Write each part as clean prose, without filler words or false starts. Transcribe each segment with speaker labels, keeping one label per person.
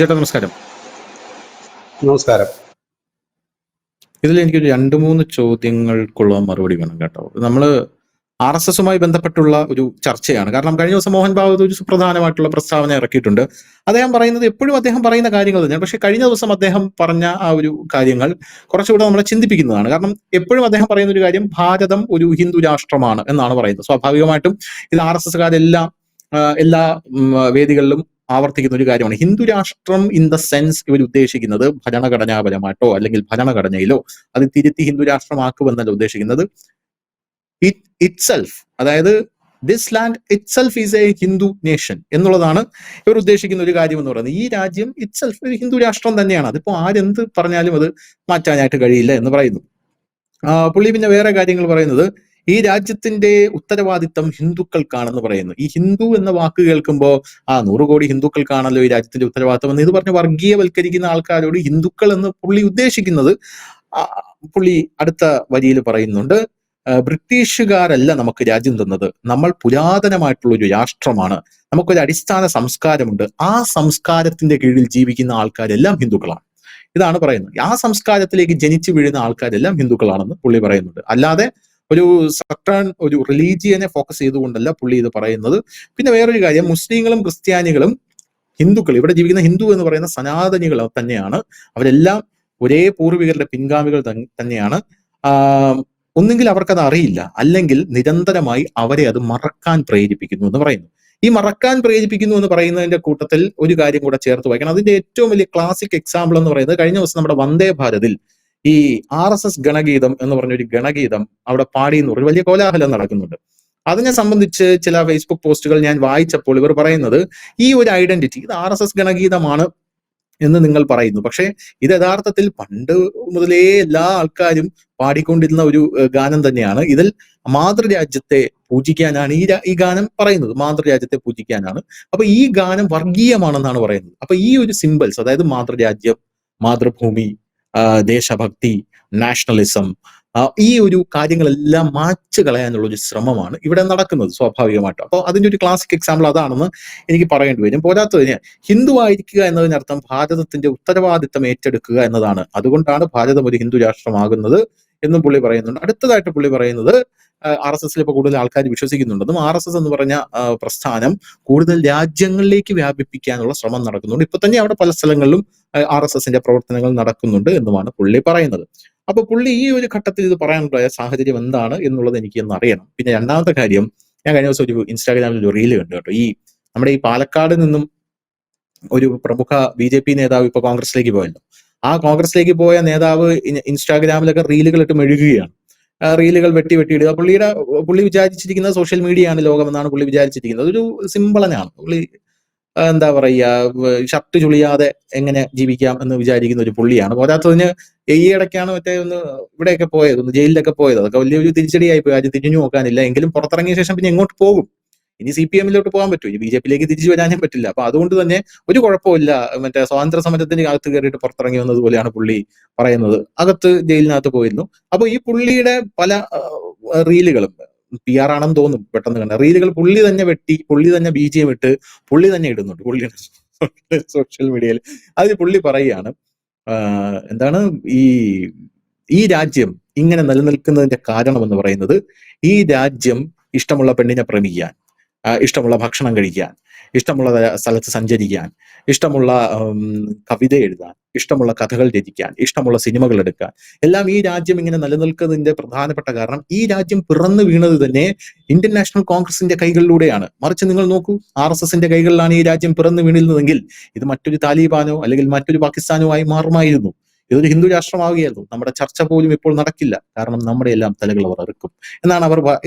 Speaker 1: ചേട്ടാ നമസ്കാരം.
Speaker 2: നമസ്കാരം.
Speaker 1: ഇതിൽ എനിക്കൊരു 2-3 ചോദ്യങ്ങൾക്കുള്ള മറുപടി വേണം കേട്ടോ. നമ്മള് RSSുമായി ബന്ധപ്പെട്ടുള്ള ഒരു ചർച്ചയാണ്. കാരണം കഴിഞ്ഞ ദിവസം മോഹൻ ഭാഗവത് ഒരു സുപ്രധാനമായിട്ടുള്ള പ്രസ്താവന ഇറക്കിയിട്ടുണ്ട്. എപ്പോഴും അദ്ദേഹം പറയുന്ന കാര്യങ്ങൾ തന്നെയാണ്. പക്ഷെ കഴിഞ്ഞ ദിവസം അദ്ദേഹം പറഞ്ഞ ആ ഒരു കാര്യങ്ങൾ കുറച്ചുകൂടെ നമ്മളെ ചിന്തിപ്പിക്കുന്നതാണ്. കാരണം എപ്പോഴും അദ്ദേഹം പറയുന്ന ഒരു കാര്യം, ഭാരതം ഒരു ഹിന്ദു രാഷ്ട്രമാണ് എന്നാണ് പറയുന്നത്. സ്വാഭാവികമായിട്ടും ഇത് RSSകാരെല്ലാം എല്ലാ വേദികളിലും ആവർത്തിക്കുന്ന ഒരു കാര്യമാണ്. ഹിന്ദു രാഷ്ട്രം ഇൻ ദ സെൻസ് ഇവർ ഉദ്ദേശിക്കുന്നത് ഭരണഘടനാപരമായിട്ടോ അല്ലെങ്കിൽ ഭരണഘടനയിലോ അത് തിരുത്തി ഹിന്ദു രാഷ്ട്രമാക്കുമെന്നല്ല ഉദ്ദേശിക്കുന്നത്. ഇറ്റ്സെൽഫ്, അതായത് this land itself is A Hindu nation എന്നുള്ളതാണ് ഇവർ ഉദ്ദേശിക്കുന്ന ഒരു കാര്യം എന്ന് പറയുന്നത്. ഈ രാജ്യം ഇറ്റ്സെൽഫ് ഒരു ഹിന്ദു രാഷ്ട്രം തന്നെയാണ്. അതിപ്പോ ആരെന്ത് പറഞ്ഞാലും അത് മാറ്റാനായിട്ട് കഴിയില്ല എന്ന് പറയുന്നു. പുള്ളി പിന്നെ വേറെ കാര്യങ്ങൾ പറയുന്നത്, ഈ രാജ്യത്തിന്റെ ഉത്തരവാദിത്തം ഹിന്ദുക്കൾക്കാണെന്ന് പറയുന്നു. ഈ ഹിന്ദു എന്ന വാക്ക് കേൾക്കുമ്പോൾ 100 കോടി ഹിന്ദുക്കൾക്കാണല്ലോ ഈ രാജ്യത്തിന്റെ ഉത്തരവാദിത്തം എന്ന് ഇത് പറഞ്ഞ് വർഗീയവൽക്കരിക്കുന്ന ആൾക്കാരോട് ഹിന്ദുക്കൾ എന്ന് പുള്ളി ഉദ്ദേശിക്കുന്നത്, പുള്ളി അടുത്ത വരിയിൽ പറയുന്നുണ്ട്, ബ്രിട്ടീഷുകാരല്ല നമുക്ക് രാജ്യം തന്നത്, നമ്മൾ പുരാതനമായിട്ടുള്ള ഒരു രാഷ്ട്രമാണ്, നമുക്കൊരു അടിസ്ഥാന സംസ്കാരമുണ്ട്, ആ സംസ്കാരത്തിന്റെ കീഴിൽ ജീവിക്കുന്ന ആൾക്കാരെല്ലാം ഹിന്ദുക്കളാണ്. ഇതാണ് പറയുന്നത്. ആ സംസ്കാരത്തിലേക്ക് ജനിച്ചു വീഴുന്ന ആൾക്കാരെല്ലാം ഹിന്ദുക്കളാണെന്ന് പുള്ളി പറയുന്നുണ്ട്. അല്ലാതെ ഒരു സർട്ടൺ ഒരു റിലീജിയനെ ഫോക്കസ് ചെയ്തുകൊണ്ടല്ല പുള്ളി ഇത് പറയുന്നത്. പിന്നെ വേറൊരു കാര്യം, മുസ്ലിങ്ങളും ക്രിസ്ത്യാനികളും ഹിന്ദുക്കൾ, ഇവിടെ ജീവിക്കുന്ന ഹിന്ദു എന്ന് പറയുന്ന സനാതനികൾ തന്നെയാണ്. അവരെല്ലാം ഒരേ പൂർവികരുടെ പിൻഗാമികൾ തന്നെയാണ്. ഒന്നുകിൽ അവർക്കത് അറിയില്ല, അല്ലെങ്കിൽ നിരന്തരമായി അവരെ അത് മറക്കാൻ പ്രേരിപ്പിക്കുന്നു എന്ന് പറയുന്നു. ഈ മറക്കാൻ പ്രേരിപ്പിക്കുന്നു എന്ന് പറയുന്നതിന്റെ കൂട്ടത്തിൽ ഒരു കാര്യം കൂടെ ചേർത്ത് വായിക്കണം. അതിന്റെ ഏറ്റവും വലിയ ക്ലാസിക് എക്സാമ്പിൾ എന്ന് പറയുന്നത്, കഴിഞ്ഞ ദിവസം നമ്മുടെ വന്ദേ ഭാരതിൽ ഈ RSS ഗണഗീതം എന്ന് പറഞ്ഞൊരു ഗണഗീതം അവിടെ പാടിയെന്ന് ഒരു വലിയ കോലാഹലം നടക്കുന്നുണ്ട്. അതിനെ സംബന്ധിച്ച് ചില ഫേസ്ബുക്ക് പോസ്റ്റുകൾ ഞാൻ വായിച്ചപ്പോൾ ഇവർ പറയുന്നത്, ഈ ഒരു ഐഡന്റിറ്റി ഇത് RSS ഗണഗീതമാണ് എന്ന് നിങ്ങൾ പറയുന്നു, പക്ഷെ ഇത് യഥാർത്ഥത്തിൽ പണ്ട് മുതലേ എല്ലാ ആൾക്കാരും പാടിക്കൊണ്ടിരുന്ന ഒരു ഗാനം തന്നെയാണ്. ഇതിൽ മാതൃരാജ്യത്തെ പൂജിക്കാനാണ് ഈ ഗാനം പറയുന്നത്, മാതൃരാജ്യത്തെ പൂജിക്കാനാണ്. അപ്പൊ ഈ ഗാനം വർഗീയമാണെന്നാണ് പറയുന്നത്. അപ്പൊ ഈ ഒരു സിംബൽസ്, അതായത് മാതൃരാജ്യം, മാതൃഭൂമി, ദേശഭക്തി, നാഷണലിസം, ഈ ഒരു കാര്യങ്ങളെല്ലാം മാച്ചു കളയാനുള്ള ഒരു ശ്രമമാണ് ഇവിടെ നടക്കുന്നത് സ്വാഭാവികമായിട്ടും. അപ്പോൾ അതിന്റെ ഒരു ക്ലാസിക് എക്സാമ്പിൾ അതാണെന്ന് എനിക്ക് പറയേണ്ടി വരും. പോരാത്തതിന് ഹിന്ദു ആയിരിക്കുക എന്നതിനർത്ഥം ഭാരതത്തിന്റെ ഉത്തരവാദിത്തം ഏറ്റെടുക്കുക എന്നതാണ്. അതുകൊണ്ടാണ് ഭാരതം ഒരു ഹിന്ദു രാഷ്ട്രമാകുന്നത് എന്നും പുള്ളി പറയുന്നുണ്ട്. അടുത്തതായിട്ട് പുള്ളി പറയുന്നത്, RSSൽ ഇപ്പോൾ കൂടുതൽ ആൾക്കാർ വിശ്വസിക്കുന്നുണ്ടെന്നും RSS എന്ന് പറഞ്ഞ പ്രസ്ഥാനം കൂടുതൽ രാജ്യങ്ങളിലേക്ക് വ്യാപിപ്പിക്കാനുള്ള ശ്രമം നടക്കുന്നുണ്ട്. ഇപ്പൊ തന്നെ അവിടെ പല സ്ഥലങ്ങളിലും RSSന്റെ പ്രവർത്തനങ്ങൾ നടക്കുന്നുണ്ട് എന്നുമാണ് പുള്ളി പറയുന്നത്. അപ്പൊ പുള്ളി ഈ ഒരു ഘട്ടത്തിൽ ഇത് പറയാനുള്ള സാഹചര്യം എന്താണ് എന്നുള്ളത് എനിക്കൊന്ന് അറിയണം. പിന്നെ രണ്ടാമത്തെ കാര്യം, ഞാൻ കഴിഞ്ഞ ദിവസം ഒരു ഇൻസ്റ്റാഗ്രാമിൽ ഒരു റീല് കണ്ടു കേട്ടോ. നമ്മുടെ ഈ പാലക്കാട് നിന്നും ഒരു പ്രമുഖ BJP നേതാവ് ഇപ്പൊ കോൺഗ്രസിലേക്ക് പോയല്ലോ. ആ കോൺഗ്രസിലേക്ക് പോയ നേതാവ് ഇൻസ്റ്റാഗ്രാമിലൊക്കെ റീലുകൾ ഇട്ട് മെഴുകുകയാണ്. റീലുകൾ വെട്ടിയിടുക. പുള്ളി വിചാരിച്ചിരിക്കുന്നത് സോഷ്യൽ മീഡിയ ആണ് ലോകമെന്നാണ് പുള്ളി വിചാരിച്ചിരിക്കുന്നത്. അതൊരു സിംബളനാണ്. പുള്ളി എന്താ പറയുക, ഷർട്ട് ചുളിയാതെ എങ്ങനെ ജീവിക്കാം എന്ന് വിചാരിക്കുന്ന ഒരു പുള്ളിയാണ്. പോരാത്തതിന് ഈ ഇടയ്ക്കാണ് ഇവിടെയൊക്കെ പോയത്, ജയിലിലൊക്കെ പോയത്. അതൊക്കെ വലിയൊരു തിരിച്ചടിയായി പോയി. അത് തിരിഞ്ഞു നോക്കാനില്ല. എങ്കിലും പുറത്തിറങ്ങിയ ശേഷം പിന്നെ എങ്ങോട്ട് പോകും? ഇനി CPMലോട്ട് പോകാൻ പറ്റും, ഇനി BJPയിലേക്ക് തിരിച്ചു വരാനും പറ്റില്ല. അപ്പൊ അതുകൊണ്ട് തന്നെ ഒരു കുഴപ്പമില്ല, സ്വാതന്ത്ര്യ സമരത്തിന് അകത്ത് കയറിയിട്ട് പുറത്തിറങ്ങി വന്നതുപോലെയാണ് പുള്ളി പറയുന്നത്. ജയിലിനകത്ത് പോയിരുന്നു. അപ്പൊ ഈ പുള്ളിയുടെ പല റീലുകളും PR ആണെന്ന് തോന്നും പെട്ടെന്ന് കണ്ട റീലുകൾ പുള്ളി തന്നെ വെട്ടി, പുള്ളി തന്നെ BGM ഇട്ട് പുള്ളി തന്നെ ഇടുന്നുണ്ട് പുള്ളിയുടെ സോഷ്യൽ മീഡിയയിൽ. അതിൽ പുള്ളി പറയുകയാണ്, എന്താണ് ഈ രാജ്യം ഇങ്ങനെ നിലനിൽക്കുന്നതിന്റെ കാരണം എന്ന് പറയുന്നത്, ഈ രാജ്യം ഇഷ്ടമുള്ള പെണ്ണിനെ പ്രേമിക്കാൻ, ഇഷ്ടമുള്ള ഭക്ഷണം കഴിക്കാൻ, ഇഷ്ടമുള്ള സ്ഥലത്ത് സഞ്ചരിക്കാൻ, ഇഷ്ടമുള്ള കവിത എഴുതാൻ, ഇഷ്ടമുള്ള കഥകൾ രചിക്കാൻ, ഇഷ്ടമുള്ള സിനിമകൾ എടുക്കാൻ, എല്ലാം ഈ രാജ്യം ഇങ്ങനെ നിലനിൽക്കുന്നതിന്റെ പ്രധാനപ്പെട്ട കാരണം, ഈ രാജ്യം പിറന്നു വീണത് തന്നെ ഇന്ത്യൻ നാഷണൽ കോൺഗ്രസിന്റെ കൈകളിലൂടെയാണ്. മറിച്ച് നിങ്ങൾ നോക്കൂ, RSSന്റെ കൈകളിലാണ് ഈ രാജ്യം പിറന്നു വീണിരുന്നതെങ്കിൽ ഇത് മറ്റൊരു താലിബാനോ അല്ലെങ്കിൽ മറ്റൊരു പാകിസ്ഥാനോ ആയി മാറുമായിരുന്നു. ഇതൊരു ഹിന്ദു രാഷ്ട്രമാവുകയായിരുന്നു. നമ്മുടെ ചർച്ച പോലും ഇപ്പോൾ നടക്കില്ല. കാരണം നമ്മുടെ എല്ലാം തലകൾ അവർ ഇറക്കും എന്നാണ്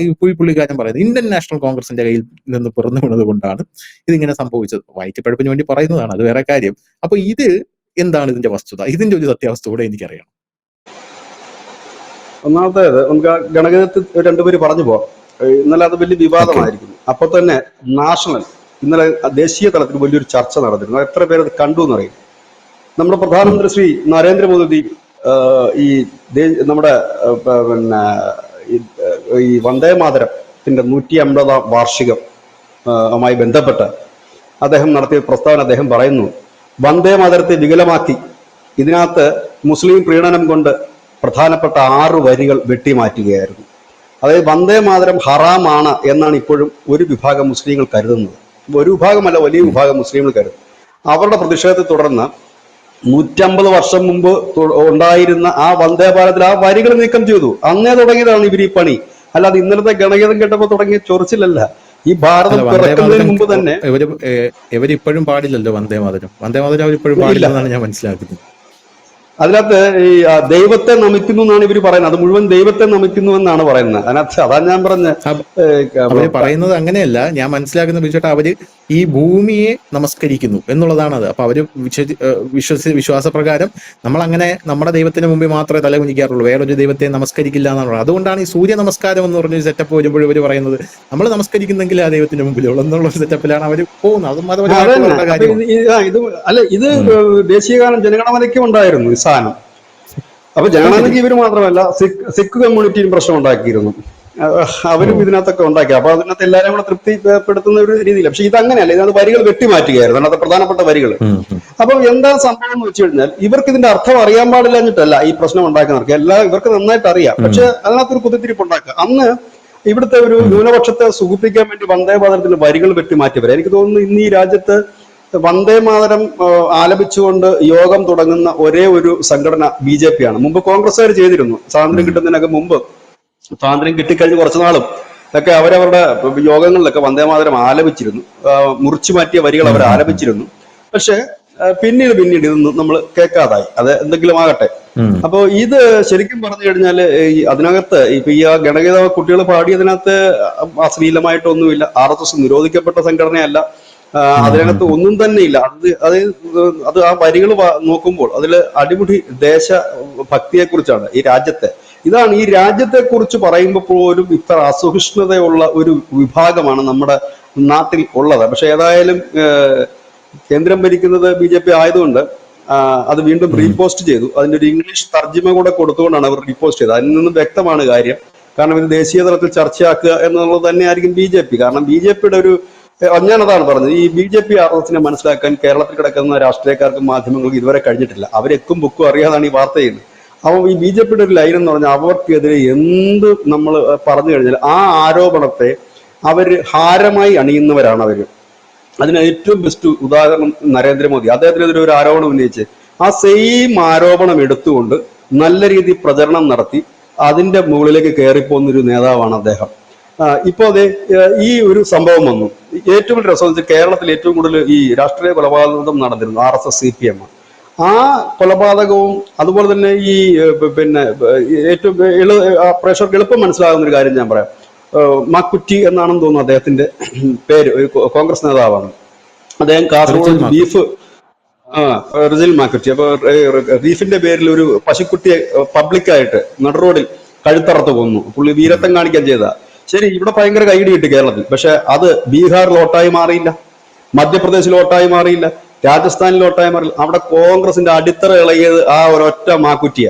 Speaker 1: പുള്ളിക്കാരൻ പറയുന്നത്. ഇന്ത്യൻ നാഷണൽ കോൺഗ്രസിന്റെ കയ്യിൽ നിന്ന് പിറന്നു വീണത് കൊണ്ടാണ് ഇതിങ്ങനെ സംഭവിച്ചത്. വയറ്റിപ്പഴപ്പിന് വേണ്ടി പറയുന്നതാണ്, അത് വേറെ കാര്യം. അപ്പൊ ഇത് എന്താണ് ഇതിന്റെ വസ്തുത? ഇതിന്റെ ഒരു സത്യാവസ്ഥ കൂടെ എനിക്കറിയണം.
Speaker 2: ഒന്നാമത്തേത്, നമുക്ക് ഗണഗീതത്തിൽ രണ്ടുപേര് പറഞ്ഞു പോവാം. ഇന്നലെ അത് വലിയ വിവാദമായിരിക്കുന്നു. അപ്പൊ തന്നെ ഇന്നലെ ദേശീയ തലത്തിൽ വലിയൊരു ചർച്ച നടന്നിരുന്നു. എത്ര പേരത് കണ്ടു എന്നറിയും. നമ്മുടെ പ്രധാനമന്ത്രി ശ്രീ നരേന്ദ്രമോദി നമ്മുടെ ഈ വന്ദേ മാതരത്തിന്റെ 150ാം വാർഷികമായി ബന്ധപ്പെട്ട് അദ്ദേഹം നടത്തിയ പ്രസ്താവന അദ്ദേഹം പറയുന്നു, വന്ദേ മാതരത്തെ വികലമാക്കി ഇതിനകത്ത് മുസ്ലിം പ്രീണനം കൊണ്ട് പ്രധാനപ്പെട്ട 6 വരികൾ വെട്ടിമാറ്റുകയായിരുന്നു. അതായത് വന്ദേ മാതരം ഹറാമാണ് എന്നാണ് ഇപ്പോഴും ഒരു വിഭാഗം മുസ്ലിങ്ങൾ കരുതുന്നത്. ഒരു വിഭാഗമല്ല, വലിയ വിഭാഗം മുസ്ലിങ്ങൾ കരുതും. അവരുടെ പ്രതിഷേധത്തെ തുടർന്ന് 150 വർഷം മുമ്പ് ഉണ്ടായിരുന്ന ആ വന്ദേ ഭാരതിൽ ആ വരികൾ നീക്കം ചെയ്തു. അന്നേ തുടങ്ങിയതാണ് ഇവർ ഈ പണി. അല്ലാതെ ഇന്നലത്തെ ഗണഗീതം കേട്ടപ്പോൾ തുടങ്ങിയ ചൊറിച്ചിലല്ല. ഈ ഭാരതം പിറക്കുന്നതിന് മുമ്പ് തന്നെ
Speaker 1: ഇവരിപ്പോഴും പാടില്ലല്ലോ വന്ദേ മാതരം. വന്ദേ മാതരം അവരിപ്പോഴും പാടില്ലെന്നാണ് ഞാൻ മനസ്സിലാക്കുന്നത്.
Speaker 2: അതിനകത്ത് ഈ ദൈവത്തെ നമിക്കുന്നു എന്നാണ് ഇവർ പറയുന്നത്. അത് മുഴുവൻ ദൈവത്തെ നമിക്കുന്നു എന്നാണ് പറയുന്നത്. അതിനകത്ത് അതാ ഞാൻ പറഞ്ഞ
Speaker 1: അവര് പറയുന്നത് അങ്ങനെയല്ല. ഞാൻ മനസ്സിലാക്കുന്ന ബിജുട്ടാ, അവര് ഈ ഭൂമിയെ നമസ്കരിക്കുന്നു എന്നുള്ളതാണ് അത്. അപ്പൊ അവര് വിശ്വാസപ്രകാരം നമ്മൾ അങ്ങനെ നമ്മുടെ ദൈവത്തിന് മുമ്പിൽ മാത്രമേ തല കുനിക്കാറുള്ളൂ, വേറൊരു ദൈവത്തെ നമസ്കരിക്കില്ല എന്നാണ് പറയുന്നത്. അതുകൊണ്ടാണ് ഈ സൂര്യ നമസ്കാരം എന്ന് പറഞ്ഞൊരു സെറ്റപ്പ് വരുമ്പോഴും ഇവർ പറയുന്നത് നമ്മൾ നമസ്കരിക്കുന്നെങ്കിൽ ആ ദൈവത്തിന് മുമ്പിലുള്ള എന്നുള്ള ഒരു സെറ്റപ്പിലാണ് അവർ പോകുന്നത്. അതും മതപരമായിട്ടുള്ള കാര്യം.
Speaker 2: ഇത് ദേശീയഗാനം ജനഗണമനയ്ക്കും ഉണ്ടായിരുന്നു ഈ സാധനം. അപ്പൊ ജനഗണമനയ്ക്ക് ഇവർ മാത്രമല്ല, സിഖ് കമ്മ്യൂണിറ്റിയും പ്രശ്നം ഉണ്ടാക്കിയിരുന്നു. അവരും ഇതിനകത്തൊക്കെ ഉണ്ടാക്കി. അപ്പൊ അതിനകത്ത് എല്ലാവരും കൂടെ തൃപ്തിപ്പെടുത്തുന്ന ഒരു രീതിയിൽ. പക്ഷെ ഇത് അങ്ങനെയല്ല, ഇതിനകത്ത് വരികൾ വെട്ടിമാറ്റുകയായിരുന്നു, അതിനകത്ത് പ്രധാനപ്പെട്ട വരികൾ. അപ്പൊ എന്താ സംഭവം എന്ന് വെച്ച് കഴിഞ്ഞാൽ, ഇവർക്ക് ഇതിന്റെ അർത്ഥം അറിയാൻ പാടില്ല എന്നിട്ടല്ല ഈ പ്രശ്നം ഉണ്ടാക്കുന്നവർക്ക്, ഇവർക്ക് നന്നായിട്ട് അറിയാം. പക്ഷെ അതിനകത്തൊരു കുത്തിത്തിരിപ്പ് ഉണ്ടാക്കുക. അന്ന് ഇവിടുത്തെ ഒരു ന്യൂനപക്ഷത്തെ സുഖിപ്പിക്കാൻ വേണ്ടി വന്ദേ മാതരത്തിന്റെ വരികൾ വെട്ടിമാറ്റിയവരെ. എനിക്ക് തോന്നുന്നു ഇന്ന് ഈ രാജ്യത്ത് വന്ദേ മാതരം ആലപിച്ചുകൊണ്ട് യോഗം തുടങ്ങുന്ന ഒരേ ഒരു സംഘടന BJP ആണ്. മുമ്പ് കോൺഗ്രസ്സുകാർ ചെയ്തിരുന്നു. സ്വാതന്ത്ര്യം കിട്ടുന്നതിനൊക്കെ മുമ്പ്, സ്വാതന്ത്ര്യം കിട്ടിക്കഴിഞ്ഞ് കുറച്ചു നാളും ഒക്കെ അവരവരുടെ യോഗങ്ങളിലൊക്കെ വന്ദേ മാതരം ആലപിച്ചിരുന്നു. മുറിച്ചു മാറ്റിയ വരികൾ അവർ ആലപിച്ചിരുന്നു. പക്ഷെ പിന്നീട് ഇതൊന്നും നമ്മൾ കേൾക്കാതായി. അത് എന്തെങ്കിലും ആകട്ടെ. അപ്പൊ ഇത് ശരിക്കും പറഞ്ഞു കഴിഞ്ഞാൽ അതിനകത്ത് ഇപ്പൊ ഈ ഗണഗീത കുട്ടികൾ പാടിയതിനകത്ത് അശ്ലീലമായിട്ടൊന്നുമില്ല. RSS നിരോധിക്കപ്പെട്ട സംഘടനയല്ല. അതിനകത്ത് ഒന്നും തന്നെ ഇല്ല. അത് ആ വരികൾ നോക്കുമ്പോൾ അതിൽ അടിമുടി ദേശഭക്തിയെ കുറിച്ചാണ്. ഈ രാജ്യത്തെ ഇതാണ് ഈ രാജ്യത്തെ കുറിച്ച് പറയുമ്പോൾ പോലും ഇത്ര അസഹിഷ്ണുതയുള്ള ഒരു വിഭാഗമാണ് നമ്മുടെ നാട്ടിൽ ഉള്ളത്. പക്ഷെ ഏതായാലും കേന്ദ്രം ഭരിക്കുന്നത് BJP ആയതുകൊണ്ട് അത് വീണ്ടും റീപോസ്റ്റ് ചെയ്തു. അതിന്റെ ഒരു ഇംഗ്ലീഷ് തർജ്ജിമ കൂടെ കൊടുത്തുകൊണ്ടാണ് അവർ റീപോസ്റ്റ് ചെയ്തത്. അതിൽ നിന്നും വ്യക്തമാണ് കാര്യം. കാരണം ഇത് ദേശീയ തലത്തിൽ ചർച്ചയാക്കുക എന്നുള്ളത് തന്നെയായിരിക്കും BJP. കാരണം BJPയുടെ ഒരു ഞാനതാണ് പറഞ്ഞത്, ഈ BJP RSSനെ മനസ്സിലാക്കാൻ കേരളത്തിൽ കിടക്കുന്ന രാഷ്ട്രീയക്കാർക്കും മാധ്യമങ്ങൾക്കും ഇതുവരെ കഴിഞ്ഞിട്ടില്ല. അവരെക്കും ബുക്കും അറിയാതാണ് ഈ വാർത്ത ചെയ്യുന്നത്. അപ്പോൾ ഈ BJPയുടെ ഒരു ലൈൻ എന്ന് പറഞ്ഞാൽ അവർക്കെതിരെ എന്ത് നമ്മൾ പറഞ്ഞു കഴിഞ്ഞാൽ ആ ആരോപണത്തെ അവർ ഹാരമായി അണിയുന്നവരാണ് അവർ. അതിന് ഏറ്റവും ബെസ്റ്റ് ഉദാഹരണം നരേന്ദ്രമോദി. അദ്ദേഹത്തിനെതിരെ ഒരു ആരോപണം ഉന്നയിച്ച് ആ സെയിം ആരോപണം എടുത്തുകൊണ്ട് നല്ല രീതിയിൽ പ്രചരണം നടത്തി അതിന്റെ മുകളിലേക്ക് കയറിപ്പോകുന്നൊരു നേതാവാണ് അദ്ദേഹം. ഇപ്പോ അതെ ഈ ഒരു സംഭവം വന്നു. ഏറ്റവും വലിയ രസം വെച്ചാൽ കേരളത്തിൽ ഏറ്റവും കൂടുതൽ ഈ രാഷ്ട്രീയ കൊലപാതകം നടന്നിരുന്നു RSS CPM. ആ കൊലപാതകവും അതുപോലെ തന്നെ ഈ പിന്നെ ഏറ്റവും പ്രേക്ഷകർക്ക് എളുപ്പം മനസ്സിലാകുന്ന ഒരു കാര്യം ഞാൻ പറയാം. മാക്കുറ്റി എന്നാണെന്ന് തോന്നുന്നു അദ്ദേഹത്തിന്റെ പേര്, കോൺഗ്രസ് നേതാവാണ് അദ്ദേഹം. കാസർഗോഡ് ബീഫ് റിജിൽ മാക്കുറ്റി. അപ്പൊ ബീഫിന്റെ പേരിൽ ഒരു പശുക്കുട്ടിയെ പബ്ലിക്കായിട്ട് നടുറോഡിൽ കഴുത്തറത്ത് കൊന്നു. പുള്ളി വീരത്വം കാണിക്കാൻ ചെയ്ത. ശരി, ഇവിടെ ഭയങ്കര കൈയിടി കിട്ടി കേരളത്തിൽ. പക്ഷെ അത് ബീഹാറിൽ വോട്ടായി മാറിയില്ല, മധ്യപ്രദേശിൽ വോട്ടായി മാറിയില്ല, രാജസ്ഥാനിൽ വോട്ടായി മാറിയില്ല. അവിടെ കോൺഗ്രസിന്റെ അടിത്തറ ഇളകിയത് ആ ഒരൊറ്റ മാക്കുറ്റിയ,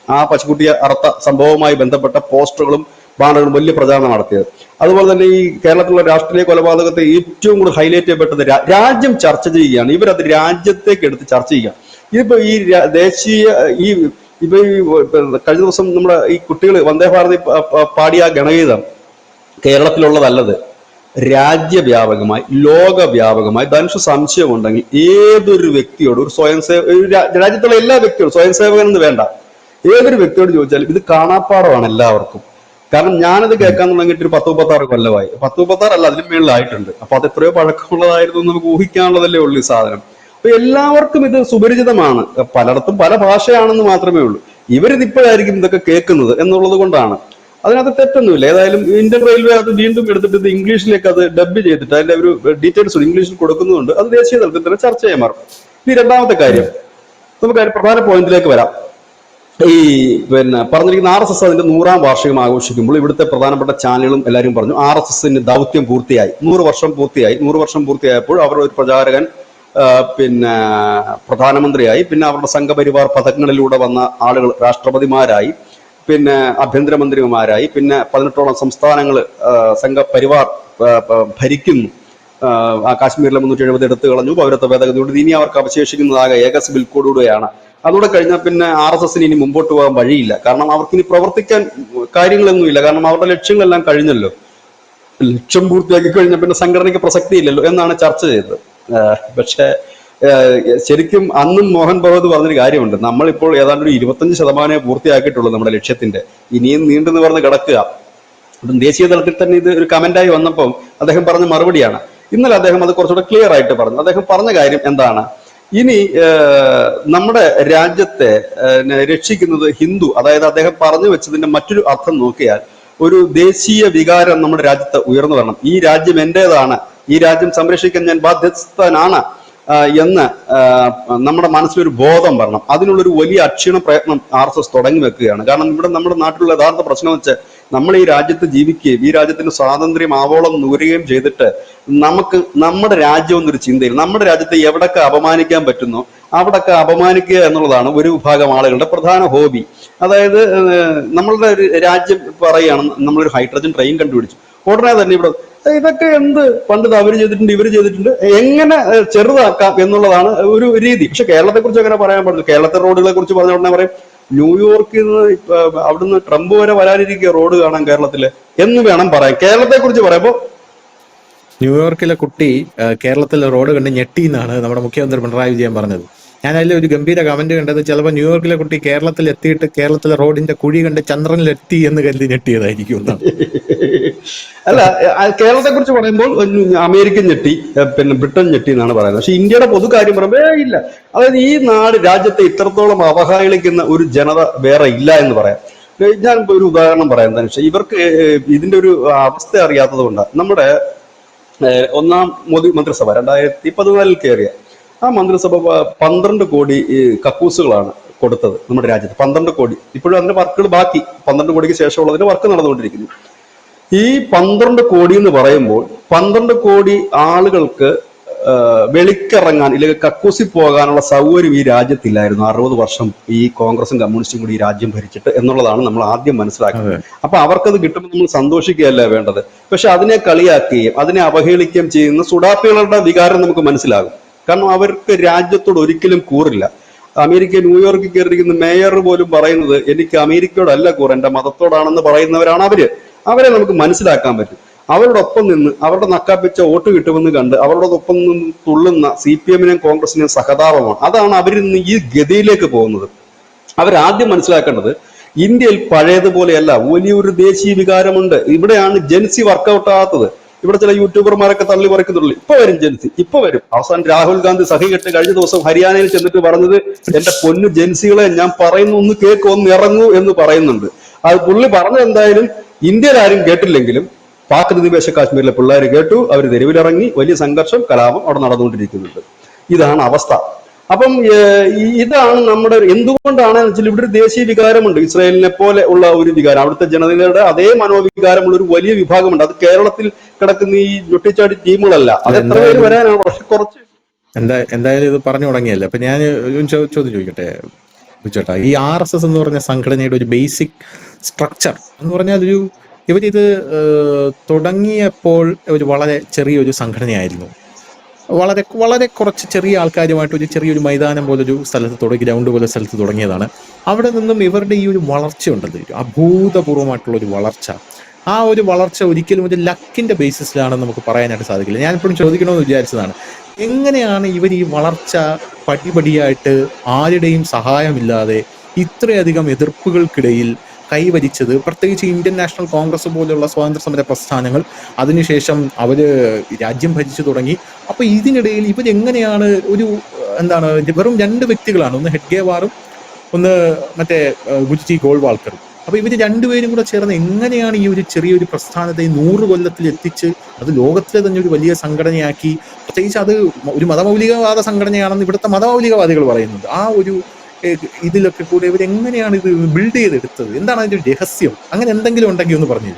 Speaker 2: ആ പശുക്കുട്ടിയെ അറുത്ത സംഭവവുമായി ബന്ധപ്പെട്ട പോസ്റ്ററുകളും ബാനറുകളും വലിയ പ്രചാരണം നടത്തിയത്. അതുപോലെ തന്നെ ഈ കേരളത്തിലുള്ള രാഷ്ട്രീയ കൊലപാതകത്തെ ഏറ്റവും കൂടുതൽ ഹൈലൈറ്റ് ചെയ്യപ്പെട്ടത് രാജ്യം ചർച്ച ചെയ്യുകയാണ്. ഇവരത് രാജ്യത്തേക്ക് എടുത്ത് ചർച്ച ചെയ്യുക. ഇതിപ്പോ ഈ ദേശീയ ഇപ്പൊ ഈ കഴിഞ്ഞ ദിവസം നമ്മുടെ ഈ കുട്ടികൾ വന്ദേ ഭാരതി പാടിയ ഗണഗീതം കേരളത്തിലുള്ളതല്ലത്, രാജ്യവ്യാപകമായി ലോകവ്യാപകമായി ധനുഷ് സംശയമുണ്ടെങ്കിൽ ഏതൊരു വ്യക്തിയോട്, ഒരു രാജ്യത്തുള്ള എല്ലാ വ്യക്തിയോടും, സ്വയം സേവകൻ എന്ന് വേണ്ട, ഏതൊരു വ്യക്തിയോട് ചോദിച്ചാലും ഇത് കാണാപ്പാടമാണ് എല്ലാവർക്കും. കാരണം ഞാനത് കേൾക്കാൻ തുടങ്ങിയിട്ട് ഒരു 10-36 കൊല്ലമായി. 10-36 അല്ല, അതിലും മേളിലായിട്ടുണ്ട്. അപ്പൊ അത് എത്രയോ പഴക്കമുള്ളതായിരുന്നു നമുക്ക് ഊഹിക്കാനുള്ളതല്ലേ ഉള്ളൂ ഈ സാധനം. അപ്പൊ എല്ലാവർക്കും ഇത് സുപരിചിതമാണ്. പലയിടത്തും പല ഭാഷയാണെന്ന് മാത്രമേ ഉള്ളൂ. ഇവരിതിപ്പോഴായിരിക്കും ഇതൊക്കെ കേൾക്കുന്നത് എന്നുള്ളത് കൊണ്ടാണ്. അതിനകത്ത് തെറ്റൊന്നുമില്ല. ഏതായാലും ഇന്ത്യൻ റെയിൽവേ അത് വീണ്ടും എടുത്തിട്ട് ഇത് ഇംഗ്ലീഷിലേക്ക് അത് ഡബ് ചെയ്തിട്ട് അതിന്റെ ഒരു ഡീറ്റെയിൽസ് ഇംഗ്ലീഷിൽ കൊടുക്കുന്നുണ്ട്. അത് ദേശീയ തലത്തിൽ തന്നെ ചർച്ചയായി മാറും. ഈ രണ്ടാമത്തെ കാര്യം, നമുക്ക് പ്രധാന പോയിന്റിലേക്ക് വരാം. ഈ പറഞ്ഞിരിക്കുന്ന RSS അതിന്റെ 100ാം വാർഷികം ആഘോഷിക്കുമ്പോൾ ഇവിടുത്തെ പ്രധാനപ്പെട്ട ചാനലുകളും എല്ലാവരും പറഞ്ഞു RSSന്റെ ദൗത്യം പൂർത്തിയായി, 100 വർഷം പൂർത്തിയായി. 100 വർഷം പൂർത്തിയായപ്പോൾ അവർ ഒരു പ്രചാരകൻ പ്രധാനമന്ത്രിയായി, പിന്നെ അവരുടെ സംഘപരിവാർ പഥങ്ങളിലൂടെ വന്ന ആളുകൾ രാഷ്ട്രപതിമാരായി, പിന്നെ ആഭ്യന്തരമന്ത്രിമാരായി, പിന്നെ 18ഓളം സംസ്ഥാനങ്ങൾ സംഘപരിവാർ ഭരിക്കുന്നു. ആ കാശ്മീരിലെ 370 എടുത്തു കളഞ്ഞു, പൗരത്വ ഭേദഗതിയോട് ഇനി അവർക്ക് അവശേഷിക്കുന്നതാകെ ഏക സിവിൽ കോഡൂടെയാണ്. അതോടെ കഴിഞ്ഞാൽ പിന്നെ RSSന് ഇനി മുമ്പോട്ട് പോകാൻ വഴിയില്ല. കാരണം അവർക്കിനി പ്രവർത്തിക്കാൻ കാര്യങ്ങളൊന്നുമില്ല. കാരണം അവരുടെ ലക്ഷ്യങ്ങളെല്ലാം കഴിഞ്ഞല്ലോ. ലക്ഷ്യം പൂർത്തിയാക്കി കഴിഞ്ഞാൽ പിന്നെ സംഘടനയ്ക്ക് പ്രസക്തി ഇല്ലല്ലോ എന്നാണ് ചർച്ച ചെയ്തത്. പക്ഷെ ശരിക്കും അന്നും മോഹൻ ഭഗവത് പറഞ്ഞൊരു കാര്യമുണ്ട്, നമ്മളിപ്പോൾ ഏതാണ്ട് ഒരു 25% പൂർത്തിയാക്കിയിട്ടുള്ളൂ നമ്മുടെ ലക്ഷ്യത്തിന്റെ, ഇനിയും നീണ്ടു നിവർന്ന് കിടക്കുക. അപ്പം ദേശീയ തലത്തിൽ തന്നെ ഇത് ഒരു കമന്റായി വന്നപ്പോൾ അദ്ദേഹം പറഞ്ഞ മറുപടിയാണ്. ഇന്നലെ അദ്ദേഹം അത് കുറച്ചുകൂടെ ക്ലിയർ ആയിട്ട് പറഞ്ഞു. അദ്ദേഹം പറഞ്ഞ കാര്യം എന്താണ്, ഇനി നമ്മുടെ രാജ്യത്തെ രക്ഷിക്കുന്നത് ഹിന്ദു, അതായത് അദ്ദേഹം പറഞ്ഞു വെച്ചതിന്റെ മറ്റൊരു അർത്ഥം നോക്കിയാൽ ഒരു ദേശീയ വികാരം നമ്മുടെ രാജ്യത്ത് ഉയർന്നു വരണം. ഈ രാജ്യം എന്റേതാണ്, ഈ രാജ്യം സംരക്ഷിക്കാൻ ഞാൻ ബാധ്യസ്ഥനാണ് എന്ന് നമ്മുടെ മനസ്സിലൊരു ബോധം വരണം. അതിനുള്ളൊരു വലിയ അക്ഷീണ പ്രയത്നം RSS തുടങ്ങി വെക്കുകയാണ്. കാരണം ഇവിടെ നമ്മുടെ നാട്ടിലുള്ള യഥാർത്ഥ പ്രശ്നം വെച്ച് നമ്മൾ ഈ രാജ്യത്ത് ജീവിക്കുകയും ഈ രാജ്യത്തിന്റെ സ്വാതന്ത്ര്യം ആവോളം നുകരുകയും ചെയ്തിട്ട് നമുക്ക് നമ്മുടെ രാജ്യം എന്നൊരു ചിന്തയിൽ നമ്മുടെ രാജ്യത്തെ എവിടൊക്കെ അപമാനിക്കാൻ പറ്റുന്നോ അവിടൊക്കെ അപമാനിക്കുക എന്നുള്ളതാണ് ഒരു വിഭാഗം ആളുകളുടെ പ്രധാന ഹോബി. അതായത് നമ്മളുടെ ഒരു രാജ്യം പറയുകയാണ്, നമ്മളൊരു ഹൈഡ്രജൻ ട്രെയിൻ കണ്ടുപിടിച്ചു, ഉടനെ തന്നെ ഇവിടെ ഇതൊക്കെ എന്ത് പണ്ട് അവര് ചെയ്തിട്ടുണ്ട് ഇവര് ചെയ്തിട്ടുണ്ട്, എങ്ങനെ ചെറുതാക്കാം എന്നുള്ളതാണ് ഒരു രീതി. പക്ഷെ കേരളത്തെ കുറിച്ച് അങ്ങനെ പറയാൻ പാടില്ല. കേരളത്തെ റോഡുകളെ കുറിച്ച് പറഞ്ഞ ഉടനെ പറയും ന്യൂയോർക്കിൽ നിന്ന് അവിടുന്ന് ട്രംപ് വരെ വരാനിരിക്കുക റോഡ് കാണാൻ കേരളത്തില് എന്ന് വേണം പറയാൻ. കേരളത്തെ കുറിച്ച് പറയുമ്പോൾ
Speaker 1: ന്യൂയോർക്കിലെ കുട്ടി കേരളത്തിലെ റോഡ് കണ്ട് ഞെട്ടി എന്നാണ് നമ്മുടെ മുഖ്യമന്ത്രി പിണറായി വിജയൻ പറഞ്ഞത്. ഞാൻ അതിൽ ഒരു ഗംഭീര കമന്റ് കണ്ടത്, ചിലപ്പോൾ ന്യൂയോർക്കിലെ കുട്ടി കേരളത്തിൽ എത്തിയിട്ട് കേരളത്തിലെ റോഡിന്റെ കുഴി കണ്ട് ചന്ദ്രനിലെത്തി എന്ന് കരുതി ഞെട്ടിയതായിരിക്കും എന്നാണ്.
Speaker 2: അല്ല, കേരളത്തെ കുറിച്ച് പറയുമ്പോൾ അമേരിക്കൻ ഞെട്ടി, പിന്നെ ബ്രിട്ടൻ ഞെട്ടി എന്നാണ് പറയുന്നത്. പക്ഷെ ഇന്ത്യയുടെ പൊതുകാര്യം പറയുമ്പോൾ ഇല്ല. അതായത് ഈ രാജ്യത്തെ ഇത്രത്തോളം അവഹേളിക്കുന്ന ഒരു ജനത വേറെ ഇല്ല എന്ന് പറയാം. ഞാൻ ഒരു ഉദാഹരണം പറയാം. എന്താണെന്ന് വെച്ചാൽ ഇവർക്ക് ഇതിന്റെ ഒരു അവസ്ഥ അറിയാത്തത് കൊണ്ടാണ്. നമ്മുടെ ഒന്നാം മോദി മന്ത്രിസഭ 2014 കയറിയ ആ മന്ത്രിസഭ 12 കോടി കക്കൂസുകളാണ് കൊടുത്തത് നമ്മുടെ രാജ്യത്ത്. 12 കോടി. ഇപ്പോഴും അതിന്റെ വർക്കുകൾ ബാക്കി, 12 കോടിക്ക് ശേഷമുള്ളതിന്റെ വർക്ക് നടന്നുകൊണ്ടിരിക്കുന്നു. ഈ 12 കോടി എന്ന് പറയുമ്പോൾ 12 കോടി ആളുകൾക്ക് വെളിക്കിറങ്ങാൻ ഇല്ലെങ്കിൽ കക്കൂസി പോകാനുള്ള സൗകര്യം ഈ രാജ്യത്തില്ലായിരുന്നു 60 വർഷം ഈ കോൺഗ്രസും കമ്മ്യൂണിസ്റ്റും കൂടി ഈ രാജ്യം ഭരിച്ചിട്ട് എന്നുള്ളതാണ് നമ്മൾ ആദ്യം മനസ്സിലാക്കുന്നത്. അപ്പൊ അവർക്കത് കിട്ടുമ്പോൾ നമ്മൾ സന്തോഷിക്കുകയല്ല വേണ്ടത്. പക്ഷെ അതിനെ കളിയാക്കുകയും അതിനെ അവഹേളിക്കുകയും ചെയ്യുന്ന സുഡാപ്പികളുടെ വികാരം നമുക്ക് മനസ്സിലാകും. കാരണം അവർക്ക് രാജ്യത്തോട് ഒരിക്കലും കൂറില്ല. അമേരിക്ക ന്യൂയോർക്കിൽ കയറിയിരിക്കുന്ന മേയർ പോലും പറയുന്നത് എനിക്ക് അമേരിക്കയോടല്ല കൂർ, എന്റെ മതത്തോടാണെന്ന് പറയുന്നവരാണ് അവരെ നമുക്ക് മനസ്സിലാക്കാൻ പറ്റും. അവരോടൊപ്പം നിന്ന് അവരുടെ നക്കാപ്പിച്ച വോട്ട് കിട്ടുമെന്ന് കണ്ട് അവരോടൊപ്പം നിന്ന് തുള്ളുന്ന CPM-നെയും കോൺഗ്രസിനെയും സഹതാപമാണ്. അതാണ് അവരിന്ന് ഈ ഗതിയിലേക്ക് പോകുന്നത്. അവരാദ്യം മനസ്സിലാക്കേണ്ടത് ഇന്ത്യയിൽ പഴയതുപോലെയല്ല, വലിയൊരു ദേശീയ വികാരമുണ്ട്. ഇവിടെയാണ് ജെൻസി വർക്കൗട്ട് ആകാത്തത്. ഇവിടെ ചില യൂട്യൂബർമാരൊക്കെ തള്ളി പറിക്കുന്നുള്ളൂ. ഇപ്പൊ വരും ജെൻസി, ഇപ്പൊ വരും. അവസാനം രാഹുൽ ഗാന്ധി സഹികെട്ട് കഴിഞ്ഞ ദിവസം ഹരിയാനയിൽ ചെന്നിട്ട് പറഞ്ഞത്, എന്റെ പൊന്നു ജെൻസികളെ ഞാൻ പറയുന്നു ഒന്ന് കേൾക്കു, ഒന്ന് ഇറങ്ങൂ എന്ന് പറയുന്നുണ്ട്. അത് പുള്ളി പറഞ്ഞത് എന്തായാലും ഇന്ത്യയിൽ ആരും കേട്ടില്ലെങ്കിലും പാക് അധിനിവേശ കാശ്മീരിലെ പിള്ളേർ കേട്ടു. അവർ തെരുവിലിറങ്ങി, വലിയ സംഘർഷം, കലാപം അവിടെ നടന്നുകൊണ്ടിരിക്കുന്നുണ്ട്. ഇതാണ് അവസ്ഥ. അപ്പം ഇതാണ് നമ്മുടെ എന്തുകൊണ്ടാണെന്ന് വെച്ചാൽ ഇവിടെ ഒരു ദേശീയ വികാരമുണ്ട്. ഇസ്രായേലിനെ പോലെ ഉള്ള ഒരു വികാരം, അവിടുത്തെ ജനതയുടെ അതേ മനോവികാരമുള്ള ഒരു വലിയ വിഭാഗമുണ്ട്. അത് കേരളത്തിൽ കിടക്കുന്ന ഈ ഞൊട്ടിച്ചാടി ടീമുകളല്ല. അത് എത്ര പേര് വരാനാണ്, പക്ഷെ കുറച്ച്.
Speaker 1: എന്തായാലും ഇത് പറഞ്ഞു തുടങ്ങിയല്ലേ, അപ്പൊ ഞാൻ ചോദ്യം ചോദിക്കട്ടെ ചേട്ടാ. ഈ RSS എന്ന് പറഞ്ഞ സംഘടനയുടെ ഒരു ബേസിക് സ്ട്രക്ചർ എന്ന് പറഞ്ഞാൽ ഇവരിത് തുടങ്ങിയപ്പോൾ ഒരു വളരെ ചെറിയൊരു സംഘടനയായിരുന്നു. വളരെ വളരെ കുറച്ച് ചെറിയ ആൾക്കാരുമായിട്ട് ഒരു ചെറിയൊരു മൈതാനം പോലൊരു സ്ഥലത്ത് ഗ്രൗണ്ട് പോലെ സ്ഥലത്ത് തുടങ്ങിയതാണ്. അവിടെ നിന്നും ഇവരുടെ ഈ ഒരു വളർച്ച ഉണ്ടല്ലോ, അഭൂതപൂർവമായിട്ടുള്ള ഒരു വളർച്ച. ആ ഒരു വളർച്ച ഒരിക്കലും ഒരു ലക്കിന്റെ ബേസിസിലാണെന്ന് നമുക്ക് പറയാനായിട്ട് സാധിക്കില്ല. ഞാനിപ്പോഴും ചോദിക്കണമെന്ന് വിചാരിച്ചതാണ്, എങ്ങനെയാണ് ഇവർ ഈ വളർച്ച പടിപടിയായിട്ട് ആരുടെയും സഹായമില്ലാതെ ഇത്രയധികം എതിർപ്പുകൾക്കിടയിൽ കൈവരിച്ചത്? പ്രത്യേകിച്ച് ഇന്ത്യൻ നാഷണൽ കോൺഗ്രസ് പോലെയുള്ള സ്വാതന്ത്ര്യ സമര പ്രസ്ഥാനങ്ങൾ അതിനുശേഷം അവര് രാജ്യം ഭരിച്ചു തുടങ്ങി. അപ്പൊ ഇതിനിടയിൽ ഇവരെങ്ങനെയാണ് വെറും 2 വ്യക്തികളാണ്, ഒന്ന് ഹെഡ്ഗേവാറും ഒന്ന് മറ്റേ ഗുരുജി ഗോൾവാൾക്കറും. അപ്പൊ ഇവര് രണ്ടുപേരും കൂടെ ചേർന്ന് എങ്ങനെയാണ് ഈ ഒരു ചെറിയൊരു പ്രസ്ഥാനത്തെ 100 കൊല്ലത്തിൽ എത്തിച്ച് അത് ലോകത്തിലെ തന്നെ ഒരു വലിയ സംഘടനയാക്കി? പ്രത്യേകിച്ച് അത് ഒരു മതമൗലികവാദ സംഘടനയാണെന്ന് ഇവിടുത്തെ മതമൗലികവാദികൾ പറയുന്നുണ്ട്. ആ ഒരു ഇതിലൊക്കെ കൂടെ ഇവരെങ്ങനെയാണ് ഇത് ബിൽഡ് ചെയ്തെടുത്തത്? എന്താണ് അതിന്റെ രഹസ്യം? അങ്ങനെ എന്തെങ്കിലും ഉണ്ടെങ്കിൽ ഒന്ന് പറഞ്ഞു.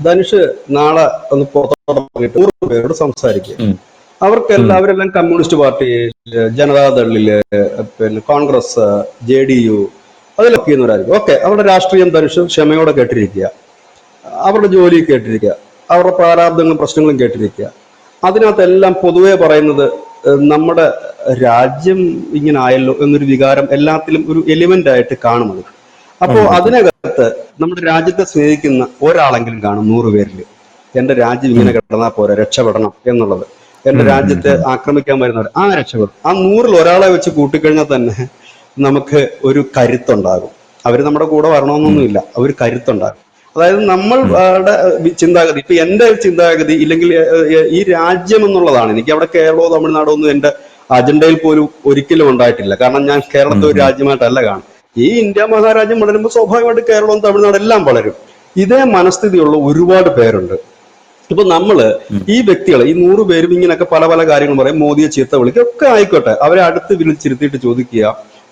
Speaker 2: ധനുഷ് നാളെ ഒന്ന് പുറത്തോട്ട് 100 പേരോട് സംസാരിക്കുക. അവരെല്ലാം കമ്മ്യൂണിസ്റ്റ് പാർട്ടി, ജനതാദളില്, പിന്നെ കോൺഗ്രസ്, JDU അതിലൊക്കെ ചെയ്യുന്നവരായിരിക്കും. ഓക്കെ, അവരുടെ രാഷ്ട്രീയം ധനുഷ് ക്ഷമയോടെ കേട്ടിരിക്കുക, അവരുടെ ജോലി കേട്ടിരിക്കുക. അവരുടെ പ്രാരാബ്ദങ്ങളും പ്രശ്നങ്ങളും കേട്ടിരിക്കുക. അതിനകത്തെല്ലാം പൊതുവെ പറയുന്നത് നമ്മുടെ രാജ്യം ഇങ്ങനെ ആയല്ലോ എന്നൊരു വികാരം എല്ലാത്തിലും ഒരു എലിമെന്റ് ആയിട്ട് കാണുന്നത്. അപ്പോൾ
Speaker 1: ഉണ്ട്.
Speaker 2: അതിനകത്ത് നമ്മുടെ രാജ്യത്തെ സ്നേഹിക്കുന്ന ഒരാളെങ്കിലും കാണും 100 പേരിൽ. എന്റെ രാജ്യം ഇങ്ങനെ കിടന്നാൽ പോരാ, രക്ഷപ്പെടണം എന്നുള്ളത്. എന്റെ രാജ്യത്തെ ആക്രമിക്കാൻ വരുന്നവർ രക്ഷപ്പെടും. ആ 100-ൽ ഒരാളെ വെച്ച് കൂട്ടിക്കഴിഞ്ഞാൽ തന്നെ നമുക്ക് ഒരു കരുത്തുണ്ടാകും. അവർ നമ്മുടെ കൂടെ വരണമെന്നൊന്നുമില്ല, അവർ കരുത്തുണ്ടാകും. അതായത് നമ്മളുടെ ചിന്താഗതി, ഇപ്പൊ എന്റെ ചിന്താഗതി ഇല്ലെങ്കിൽ ഈ രാജ്യം എന്നുള്ളതാണ്. എനിക്ക് അവിടെ കേരളമോ തമിഴ്നാടോ ഒന്നും എന്റെ അജണ്ടയിൽ പോലും ഒരിക്കലും ഉണ്ടായിട്ടില്ല. കാരണം ഞാൻ കേരളത്തെ ഒരു രാജ്യമായിട്ടല്ല കാണും. ഈ ഇന്ത്യ മഹാരാജ്യം വളരുമ്പോൾ സ്വാഭാവികമായിട്ട് കേരളവും തമിഴ്നാടും എല്ലാം വളരും. ഇതേ മനസ്ഥിതിയുള്ള ഒരുപാട് പേരുണ്ട്. ഇപ്പൊ നമ്മള് ഈ വ്യക്തികളെ, ഈ 100 പേരും ഇങ്ങനെയൊക്കെ പല പല കാര്യങ്ങൾ പറയും, മോദിയെ ചീത്ത വിളിക്കുക ഒക്കെ ആയിക്കോട്ടെ, അവരെ അടുത്ത് വിളിച്ചിരുത്തിയിട്ട് ചോദിക്കുക,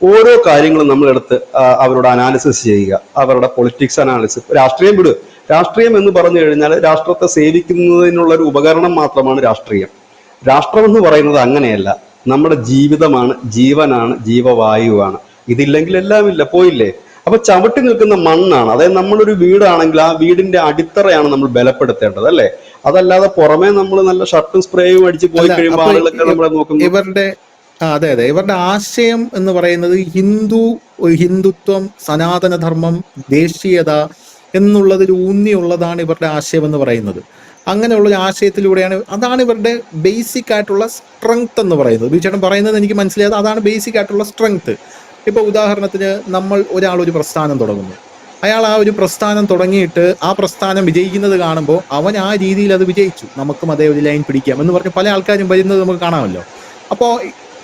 Speaker 2: ഓരോ കാര്യങ്ങളും നമ്മളെടുത്ത് അവരോട് അനാലിസിസ് ചെയ്യുക. അവരുടെ പൊളിറ്റിക്സ് അനാലിസിസ്, രാഷ്ട്രീയം വിടുക. രാഷ്ട്രീയം എന്ന് പറഞ്ഞു കഴിഞ്ഞാൽ രാഷ്ട്രത്തെ സേവിക്കുന്നതിനുള്ള ഒരു ഉപകരണം മാത്രമാണ് രാഷ്ട്രീയം. രാഷ്ട്രം എന്ന് പറയുന്നത് അങ്ങനെയല്ല. നമ്മുടെ ജീവിതമാണ്, ജീവനാണ്, ജീവവായുവാണ്. ഇതില്ലെങ്കിൽ എല്ലാം ഇല്ല, പോയില്ലേ. അപ്പൊ ചവിട്ടി നിൽക്കുന്ന മണ്ണാണ്. അതായത് നമ്മളൊരു വീടാണെങ്കിൽ ആ വീടിന്റെ അടിത്തറയാണ് നമ്മൾ ബലപ്പെടുത്തേണ്ടത്, അല്ലേ? അതല്ലാതെ പുറമേ നമ്മൾ നല്ല ഷർട്ടും സ്പ്രേയും അടിച്ച് പോയി കഴിയുമ്പോൾ ആളുകളൊക്കെ നമ്മളെ നോക്കുന്നു.
Speaker 1: ഇവരുടെ അതെ അതെ, ഇവരുടെ ആശയം എന്ന് പറയുന്നത് ഹിന്ദുത്വം, സനാതനധർമ്മം, ദേശീയത എന്നുള്ളതിൽ ഊന്നിയുള്ളതാണ് ഇവരുടെ ആശയം എന്ന് പറയുന്നത്. അങ്ങനെയുള്ള ഒരു ആശയത്തിലൂടെയാണ്, അതാണ് ഇവരുടെ ബേസിക് ആയിട്ടുള്ള സ്ട്രെങ്ത് എന്ന് പറയുന്നത്. ബിചേട്ടൻ പറയുന്നത് എനിക്ക് മനസ്സിലായത് അതാണ് ബേസിക് ആയിട്ടുള്ള സ്ട്രെങ്ത്. ഇപ്പോൾ ഉദാഹരണത്തിന് ഒരാൾ ഒരു പ്രസ്ഥാനം തുടങ്ങുന്നു. അയാൾ ആ ഒരു പ്രസ്ഥാനം തുടങ്ങിയിട്ട് ആ പ്രസ്ഥാനം വിജയിക്കുന്നത് കാണുമ്പോൾ അവൻ ആ രീതിയിൽ അത് വിജയിച്ചു, നമുക്കും അതേ ഒരു ലൈൻ പിടിക്കാം എന്ന് പറഞ്ഞ് പല ആൾക്കാരും വരുന്നത് നമുക്ക് കാണാമല്ലോ. അപ്പോൾ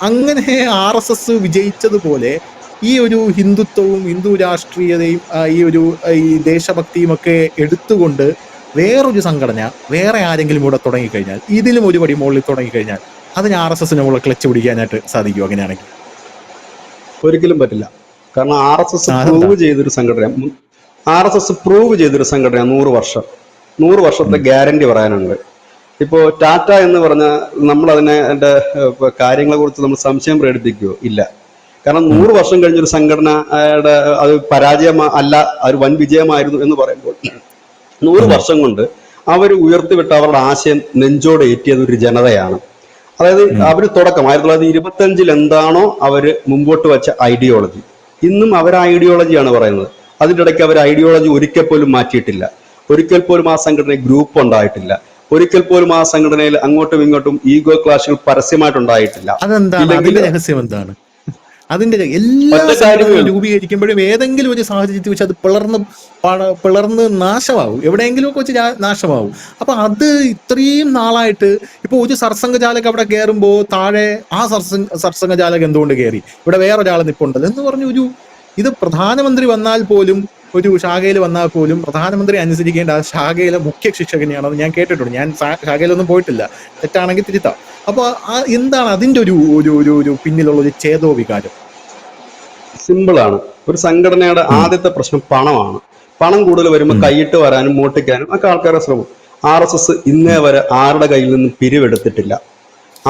Speaker 1: അങ്ങനെ RSS വിജയിച്ചതുപോലെ ഈ ഒരു ഹിന്ദുത്വവും ഹിന്ദു രാഷ്ട്രീയതയും ഈ ദേശഭക്തിയും ഒക്കെ എടുത്തുകൊണ്ട് വേറൊരു സംഘടന വേറെ ആരെങ്കിലും ഇവിടെ തുടങ്ങിക്കഴിഞ്ഞാൽ, ഇതിലും ഒരു പടി മുകളിൽ തുടങ്ങിക്കഴിഞ്ഞാൽ അതിന് RSSന് മുകളിൽ ക്ലച്ച് പിടിക്കാനായിട്ട് സാധിക്കും? അങ്ങനെയാണെങ്കിൽ
Speaker 2: ഒരിക്കലും പറ്റില്ല. കാരണം RSS പ്രൂവ് ചെയ്തൊരു സംഘടന, 100 വർഷത്തെ ഗ്യാരണ്ടി പറയാനുണ്ട്. ഇപ്പോ ടാറ്റ എന്ന് പറഞ്ഞ നമ്മൾ അതിന്റെ കാര്യങ്ങളെ കുറിച്ച് നമ്മൾ സംശയം പ്രകടിപ്പിക്കുകയോ ഇല്ല. കാരണം 100 വർഷം കഴിഞ്ഞൊരു സംഘടനയുടെ അത് പരാജയം അല്ല, അത് വൻ വിജയമായിരുന്നു എന്ന് പറയുമ്പോൾ 100 വർഷം കൊണ്ട് അവർ ഉയർത്തിവിട്ട അവരുടെ ആശയം നെഞ്ചോടെ ഏറ്റിയത് ഒരു ജനതയാണ്. അതായത് അവർ തുടക്കം 1925 എന്താണോ അവര് മുമ്പോട്ട് വെച്ച ഐഡിയോളജി, ഇന്നും അവർ ഐഡിയോളജിയാണ് പറയുന്നത്. അതിൻ്റെ ഇടയ്ക്ക് അവർ ഐഡിയോളജി ഒരിക്കൽ പോലും മാറ്റിയിട്ടില്ല. ഒരിക്കൽ പോലും ആ സംഘടനയിൽ ഗ്രൂപ്പ് ഉണ്ടായിട്ടില്ല. ഒരിക്കൽ പോലും ആ സംഘടനയിൽ അങ്ങോട്ടും ഇങ്ങോട്ടും ഈഗോ ക്ലാഷുകൾ പരസ്യമായിട്ടുണ്ടായിട്ടില്ല.
Speaker 1: അതിന്റെ രഹസ്യം എന്താണ്? അതിന്റെ എല്ലാ സംഘടനകളും രൂപീകരിക്കുമ്പോഴും ഏതെങ്കിലും ഒരു സാഹചര്യത്തിൽ വെച്ച് അത് പിളർന്ന് നാശമാവും, എവിടെയെങ്കിലും ഒക്കെ വെച്ച് നാശമാവും. അപ്പൊ അത് ഇത്രയും നാളായിട്ട് ഇപ്പൊ ഒരു സർസംഘചാലക് അവിടെ കയറുമ്പോൾ താഴെ ആ സർസംഘചാലക് എന്തുകൊണ്ട് കയറി, ഇവിടെ വേറൊരാൾ നിപ്പുണ്ടല്ലോ എന്ന് പറഞ്ഞു. ഇത് പ്രധാനമന്ത്രി വന്നാൽ പോലും, ഒരു ശാഖയിൽ വന്നാൽ പോലും പ്രധാനമന്ത്രി അനുസരിക്കേണ്ട ആ ശാഖയിലെ മുഖ്യ ശിക്ഷകനെയാണെന്ന് ഞാൻ കേട്ടിട്ടുണ്ട്. ഞാൻ ശാഖയിലൊന്നും പോയിട്ടില്ല, തെറ്റാണെങ്കിൽ തിരുത്താം. അപ്പൊ എന്താണ് അതിന്റെ ഒരു പിന്നിലുള്ള ഒരു ചേതോ വികാരം?
Speaker 2: സിമ്പിളാണ്. ഒരു സംഘടനയുടെ ആദ്യത്തെ പ്രശ്നം പണമാണ്. പണം കൂടുതൽ വരുമ്പോൾ കൈയിട്ട് വരാനും മോട്ടിക്കാനും ഒക്കെ ആൾക്കാരുടെ ശ്രമം. RSS ഇന്നേ വരെ ആരുടെ കയ്യിൽ നിന്നും പിരിവെടുത്തിട്ടില്ല.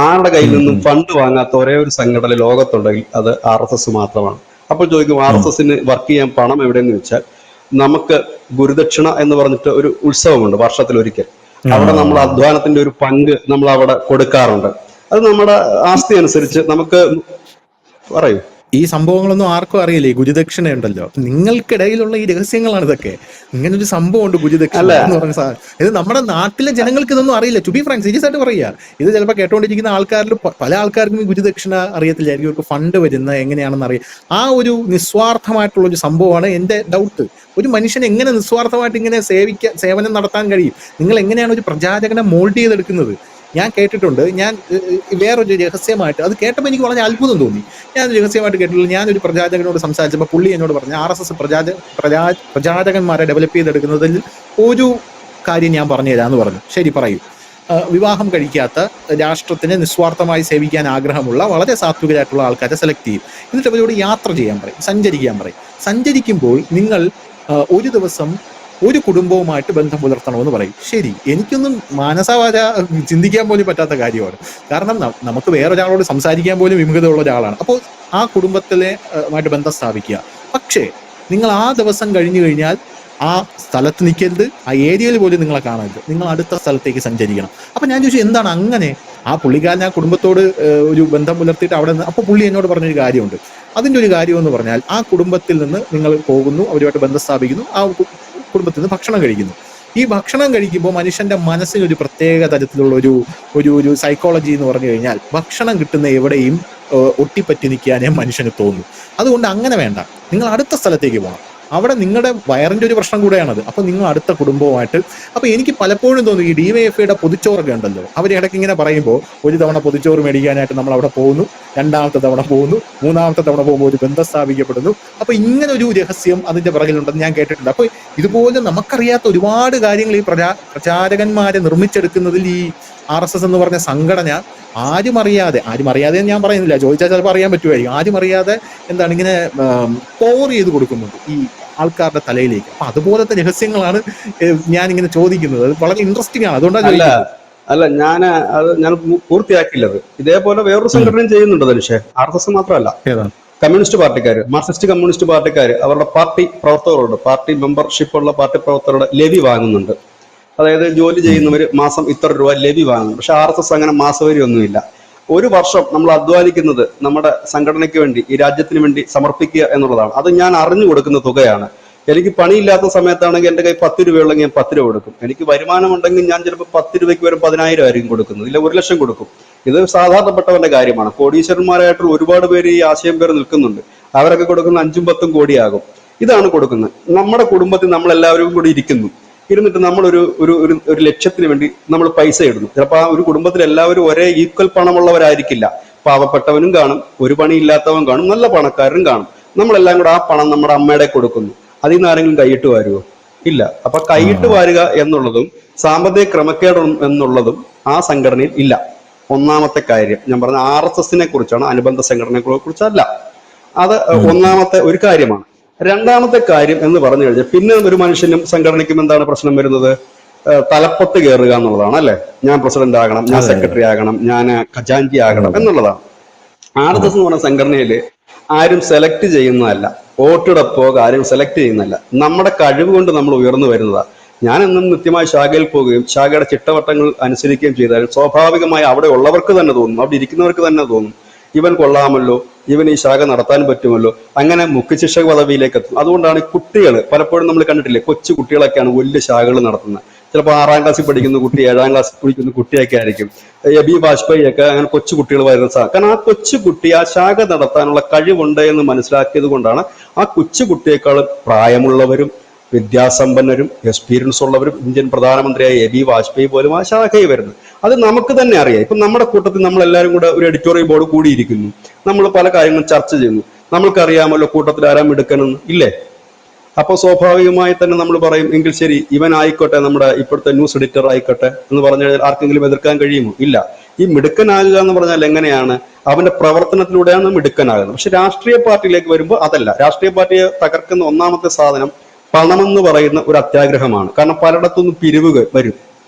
Speaker 2: ആരുടെ കയ്യിൽ നിന്നും ഫണ്ട് വാങ്ങാത്ത ഒരേ ഒരു സംഘടന ലോകത്തുണ്ടെങ്കിൽ അത് RSS മാത്രമാണ്. അപ്പോൾ ചോദിക്കും, RSSന് വർക്ക് ചെയ്യാൻ പണം എവിടെയെന്ന് ചോദിച്ചാൽ, നമുക്ക് ഗുരുദക്ഷിണ എന്ന് പറഞ്ഞിട്ട് ഒരു ഉത്സവമുണ്ട് വർഷത്തിലൊരിക്കൽ. അവിടെ നമ്മൾ അധ്വാനത്തിന്റെ ഒരു പങ്ക് നമ്മൾ അവിടെ കൊടുക്കാറുണ്ട്. അത് നമ്മുടെ ആസ്തി അനുസരിച്ച് നമുക്ക് പറയൂ.
Speaker 1: ഈ സംഭവങ്ങളൊന്നും ആർക്കും അറിയില്ലേ? ഗുരുദക്ഷിണ ഉണ്ടല്ലോ, നിങ്ങൾക്കിടയിലുള്ള ഈ രഹസ്യങ്ങളാണ് ഇതൊക്കെ. ഇങ്ങനെ ഒരു സംഭവം ഉണ്ട്, ഗുരുദക്ഷിണ എന്ന് പറഞ്ഞ സാധനം. ഇത് നമ്മുടെ നാട്ടിലെ ജനങ്ങൾക്ക് ഇതൊന്നും അറിയില്ല. ടു ബി ഫ്രാങ്ക്, സീരിയസ് ആയിട്ട് പറയുക, ഇത് ചിലപ്പോൾ കേട്ടോണ്ടിരിക്കുന്ന ആൾക്കാരിൽ പല ആൾക്കാർക്കും ഈ ഗുരുദക്ഷിണ അറിയത്തില്ലായിരിക്കും. ഇവർക്ക് ഫണ്ട് വരുന്നത് എങ്ങനെയാണെന്ന് അറിയാം. ആ ഒരു നിസ്വാർത്ഥമായിട്ടുള്ള ഒരു സംഭവമാണ് എൻ്റെ ഡൗട്ട്. ഒരു മനുഷ്യൻ എങ്ങനെ നിസ്വാർത്ഥമായിട്ട് ഇങ്ങനെ സേവനം നടത്താൻ കഴിയും? നിങ്ങൾ എങ്ങനെയാണ് ഒരു പ്രചാരകനെ മോൾഡ് ചെയ്തെടുക്കുന്നത്? ഞാൻ കേട്ടിട്ടുണ്ട്. ഞാൻ വേറൊരു രഹസ്യമായിട്ട് അത് കേട്ടപ്പോൾ എനിക്ക് വളരെ അത്ഭുതം തോന്നി. ഞാൻ രഹസ്യമായിട്ട് കേട്ടിട്ടുള്ള, ഞാനൊരു പ്രചാരകനോട് സംസാരിച്ചപ്പോൾ പുള്ളി എന്നോട് പറഞ്ഞു, RSS പ്രചാരകന്മാരെ ഡെവലപ്പ് ചെയ്തെടുക്കുന്നതിൽ ഒരു കാര്യം ഞാൻ പറഞ്ഞു തരാമെന്ന് പറഞ്ഞു. ശരി, പറയൂ. വിവാഹം കഴിക്കാത്ത, രാഷ്ട്രത്തിനെ നിസ്വാർത്ഥമായി സേവിക്കാൻ ആഗ്രഹമുള്ള വളരെ സാത്വികരായിട്ടുള്ള ആൾക്കാരെ സെലക്ട് ചെയ്യും. എന്നിട്ട് അവരോട് യാത്ര ചെയ്യാൻ പറയും, സഞ്ചരിക്കാൻ പറയും. സഞ്ചരിക്കുമ്പോൾ നിങ്ങൾ ഒരു ദിവസം ഒരു കുടുംബവുമായിട്ട് ബന്ധം പുലർത്തണമെന്ന് പറയും. ശരി, എനിക്കൊന്നും മാനസവാച ചിന്തിക്കാൻ പോലും പറ്റാത്ത കാര്യമാണ്. കാരണം നമുക്ക് വേറൊരാളോട് സംസാരിക്കാൻ പോലും വിമുഖതയുള്ള ഒരാളാണ്. അപ്പോൾ ആ കുടുംബത്തിലെ മായിട്ട് ബന്ധം സ്ഥാപിക്കുക. പക്ഷേ നിങ്ങൾ ആ ദിവസം കഴിഞ്ഞു കഴിഞ്ഞാൽ ആ സ്ഥലത്ത് നിൽക്കരുത്, ആ ഏരിയയിൽ പോലും നിങ്ങളെ കാണരുത്, നിങ്ങൾ അടുത്ത സ്ഥലത്തേക്ക് സഞ്ചരിക്കണം. അപ്പൊ ഞാൻ ചോദിച്ചു എന്താണ് അങ്ങനെ? ആ പുള്ളിക്കാരൻ ആ കുടുംബത്തോട് ഒരു ബന്ധം പുലർത്തിയിട്ട് അവിടെ നിന്ന്, അപ്പൊ പുള്ളി എന്നോട് പറഞ്ഞൊരു കാര്യമുണ്ട്. അതിന്റെ ഒരു കാര്യം എന്ന് പറഞ്ഞാൽ, ആ കുടുംബത്തിൽ നിന്ന് നിങ്ങൾ പോകുന്നു, അവരുമായിട്ട് ബന്ധം സ്ഥാപിക്കുന്നു, ആ കുടുംബത്തിൽ നിന്ന് ഭക്ഷണം കഴിക്കുന്നു. ഈ ഭക്ഷണം കഴിക്കുമ്പോൾ മനുഷ്യന്റെ മനസ്സിനൊരു പ്രത്യേക തരത്തിലുള്ള ഒരു ഒരു ഒരു സൈക്കോളജി എന്ന് പറഞ്ഞു കഴിഞ്ഞാൽ, ഭക്ഷണം കിട്ടുന്ന എവിടെയും ഒട്ടിപ്പറ്റി നിൽക്കാനേ മനുഷ്യന് തോന്നും. അതുകൊണ്ട് അങ്ങനെ വേണ്ട, നിങ്ങൾ അടുത്ത സ്ഥലത്തേക്ക് പോകണം. അവിടെ നിങ്ങളുടെ വയറിന്റെ ഒരു പ്രശ്നം കൂടെയാണത്. അപ്പൊ നിങ്ങൾ അടുത്ത കുടുംബവുമായിട്ട്. അപ്പൊ എനിക്ക് പലപ്പോഴും തോന്നുന്നു, ഈ ഡിവൈഎഫ്ഐയുടെ പൊതിച്ചോറൊക്കെ ഉണ്ടല്ലോ, അവർ ഇടയ്ക്ക് ഇങ്ങനെ പറയുമ്പോൾ, ഒരു തവണ പൊതിച്ചോറ് മേടിക്കാനായിട്ട് നമ്മൾ അവിടെ പോകുന്നു, രണ്ടാമത്തെ തവണ പോകുന്നു, മൂന്നാമത്തെ തവണ പോകുമ്പോൾ ഒരു ബന്ധം സ്ഥാപിക്കപ്പെടുന്നു. അപ്പൊ ഇങ്ങനെ ഒരു രഹസ്യം അതിന്റെ പിറകിലുണ്ടെന്ന് ഞാൻ കേട്ടിട്ടുണ്ട്. അപ്പൊ ഇതുപോലെ നമുക്കറിയാത്ത ഒരുപാട് കാര്യങ്ങൾ ഈ പ്രചാരകന്മാരെ നിർമ്മിച്ചെടുക്കുന്നതിൽ ഈ RSS എന്ന് പറഞ്ഞ സംഘടന ആരും അറിയാതെ ഞാൻ പറയുന്നില്ല, ചോദിച്ചാൽ ചിലപ്പോൾ അറിയാൻ പറ്റുമായിരിക്കും, ആരും അറിയാതെ എന്താണ് ഇങ്ങനെ പോർ ചെയ്ത് കൊടുക്കുന്നുണ്ട് ഈ ആൾക്കാരുടെ തലയിലേക്ക്. അപ്പൊ അതുപോലത്തെ രഹസ്യങ്ങളാണ് ഞാൻ ഇങ്ങനെ ചോദിക്കുന്നത്. അത് വളരെ ഇൻട്രസ്റ്റിംഗ് ആണ്, അതുകൊണ്ടാണ് ചോദിക്കുന്നത്.
Speaker 2: അല്ല, ഞാൻ പൂർത്തിയാക്കില്ലത്. ഇതേപോലെ വേറൊരു സംഘടനയും ചെയ്യുന്നുണ്ട് ധനുഷേ. RSS മാത്രമല്ല, കമ്മ്യൂണിസ്റ്റ് പാർട്ടിക്കാർ, മാർക്സിസ്റ്റ് കമ്മ്യൂണിസ്റ്റ് പാർട്ടിക്കാർ അവരുടെ പാർട്ടി പ്രവർത്തകരോട്, പാർട്ടി മെമ്പർഷിപ്പ് ഉള്ള പാർട്ടി പ്രവർത്തകരുടെ ലെവി വാങ്ങുന്നുണ്ട്. അതായത് ജോലി ചെയ്യുന്നവർ മാസം ഇത്ര രൂപ ലെവി വാങ്ങും. പക്ഷെ RSS അങ്ങനെ മാസവരി ഒന്നുമില്ല. ഒരു വർഷം നമ്മൾ അധ്വാനിക്കുന്നത് നമ്മുടെ സംഘടനയ്ക്ക് വേണ്ടി, ഈ രാജ്യത്തിന് വേണ്ടി സമർപ്പിക്കുക എന്നുള്ളതാണ്. അത് ഞാൻ അറിഞ്ഞു കൊടുക്കുന്ന തുകയാണ്. എനിക്ക് പണിയില്ലാത്ത സമയത്താണെങ്കിൽ എൻ്റെ കൈ 10 രൂപയുള്ളെങ്കിൽ ഞാൻ 10 രൂപ കൊടുക്കും. എനിക്ക് വരുമാനമുണ്ടെങ്കിൽ ഞാൻ ചിലപ്പോൾ 10 രൂപയ്ക്ക് വരും 10,000 ആയിരിക്കും കൊടുക്കുന്നത്, ഇല്ല 1 ലക്ഷം കൊടുക്കും. ഇത് സാധാരണപ്പെട്ടവന്റെ കാര്യമാണ്. കോടീശ്വരന്മാരായിട്ടുള്ള ഒരുപാട് പേര് ഈ ആശയം പേര് നിൽക്കുന്നുണ്ട്. അവരൊക്കെ കൊടുക്കുന്ന 5ഉം 10ഉം കോടിയാകും. ഇതാണ് കൊടുക്കുന്നത്. നമ്മുടെ കുടുംബത്തിൽ നമ്മളെല്ലാവരും കൂടി ഇരുന്നിട്ട് നമ്മളൊരു ഒരു ഒരു ലക്ഷ്യത്തിന് വേണ്ടി നമ്മൾ പൈസ ഇടുന്നു. ചിലപ്പോൾ ആ ഒരു കുടുംബത്തിൽ എല്ലാവരും ഒരേ ഈക്വൽ പണമുള്ളവരായിരിക്കില്ല. പാവപ്പെട്ടവനും കാണും, ഒരു പണിയില്ലാത്തവൻ കാണും, നല്ല പണക്കാരനും കാണും. നമ്മളെല്ലാം കൂടെ ആ പണം നമ്മുടെ അമ്മയുടെ കൊടുക്കുന്നു. അതിൽ നിന്ന് ആരെങ്കിലും കൈയിട്ട് വാരുവോ? ഇല്ല. അപ്പൊ കൈയിട്ട് വാരുക എന്നുള്ളതും സാമ്പത്തിക ക്രമക്കേട് എന്നുള്ളതും ആ സംഘടനയിൽ ഇല്ല. ഒന്നാമത്തെ കാര്യം ഞാൻ പറഞ്ഞ RSSനെ കുറിച്ചാണ്, അനുബന്ധ സംഘടനകളെ കുറിച്ചല്ല. അത് ഒന്നാമത്തെ ഒരു കാര്യമാണ്. രണ്ടാമത്തെ കാര്യം എന്ന് പറഞ്ഞു കഴിഞ്ഞാൽ, പിന്നെ ഒരു മനുഷ്യനും സംഘടനയ്ക്കും എന്താണ് പ്രശ്നം വരുന്നത്? തലപ്പത്ത് കയറുക എന്നുള്ളതാണ്, അല്ലെ? ഞാൻ പ്രസിഡന്റ് ആകണം, ഞാൻ സെക്രട്ടറി ആകണം, ഞാൻ ഖജാൻജി ആകണം എന്നുള്ളതാണ്. RSS എന്ന് പറഞ്ഞ സംഘടനയിൽ ആരും സെലക്ട് ചെയ്യുന്നതല്ല, വോട്ടെടുപ്പോ ആരും സെലക്ട് ചെയ്യുന്നതല്ല. നമ്മുടെ കഴിവ് കൊണ്ട് നമ്മൾ ഉയർന്നു വരുന്നതാണ്. ഞാൻ എന്നും നിത്യമായി ശാഖയിൽ പോവുകയും ശാഖയുടെ ചിട്ടവട്ടങ്ങൾ അനുസരിക്കുകയും ചെയ്താൽ സ്വാഭാവികമായി അവിടെ ഉള്ളവർക്ക് തന്നെ തോന്നും, അവിടെ ഇരിക്കുന്നവർക്ക് തന്നെ തോന്നും, ഇവൻ കൊള്ളാമല്ലോ, ഇവൻ ഈ ശാഖ നടത്താൻ പറ്റുമല്ലോ. അങ്ങനെ മുഖ്യശിക്ഷക പദവിയിലേക്ക് എത്തും. അതുകൊണ്ടാണ് കുട്ടികൾ പലപ്പോഴും നമ്മൾ കണ്ടിട്ടില്ലേ, കൊച്ചു കുട്ടികളൊക്കെയാണ് വലിയ ശാഖകൾ നടത്തുന്നത്. ചിലപ്പോൾ 6ാം ക്ലാസ്സിൽ പഠിക്കുന്ന കുട്ടി 7ാം ക്ലാസ്സിൽ പഠിക്കുന്ന കുട്ടിയൊക്കെ ആയിരിക്കും. എബി വാജ്പേയി ഒക്കെ അങ്ങനെ കൊച്ചു കുട്ടികൾ വരുന്ന കാരണം ആ കൊച്ചു കുട്ടി ആ ശാഖ നടത്താനുള്ള കഴിവുണ്ട് എന്ന് മനസ്സിലാക്കിയത് കൊണ്ടാണ് ആ കൊച്ചു കുട്ടിയേക്കാൾ പ്രായമുള്ളവരും വിദ്യാസമ്പന്നരും എക്സ്പീരിയൻസ് ഉള്ളവരും ഇന്ത്യൻ പ്രധാനമന്ത്രിയായ എബി വാജ്പേയി പോലും ആ ശാഖയിൽ വരുന്നത്. അത് നമുക്ക് തന്നെ അറിയാം. ഇപ്പം നമ്മുടെ കൂട്ടത്തിൽ നമ്മളെല്ലാവരും കൂടെ ഒരു എഡിറ്റോറിയൽ ബോർഡ് കൂടിയിരിക്കുന്നു, നമ്മൾ പല കാര്യങ്ങളും ചർച്ച ചെയ്യുന്നു. നമ്മൾക്കറിയാമല്ലോ കൂട്ടത്തിൽ ആരാ മിടുക്കനെന്ന്, ഇല്ലേ? അപ്പോൾ സ്വാഭാവികമായി തന്നെ നമ്മൾ പറയും, എങ്കിൽ ശരി ഇവൻ ആയിക്കോട്ടെ, നമ്മുടെ ഇപ്പോഴത്തെ ന്യൂസ് എഡിറ്റർ ആയിക്കോട്ടെ എന്ന് പറഞ്ഞാൽ ആർക്കെങ്കിലും എതിർക്കാൻ കഴിയുമോ? ഇല്ല. ഈ മിടുക്കനാകുക എന്ന് പറഞ്ഞാൽ എങ്ങനെയാണ്? അവന്റെ പ്രവർത്തനത്തിലൂടെയാണ് മിടുക്കനാകുന്നത്. പക്ഷെ രാഷ്ട്രീയ പാർട്ടിയിലേക്ക് വരുമ്പോൾ അതല്ല. രാഷ്ട്രീയ പാർട്ടിയെ തകർക്കുന്ന ഒന്നാമത്തെ സാധനം പണമെന്ന് പറയുന്ന ഒരു അത്യാഗ്രഹമാണ്. കാരണം പലയിടത്തുനിന്ന് പിരിവ് വരും,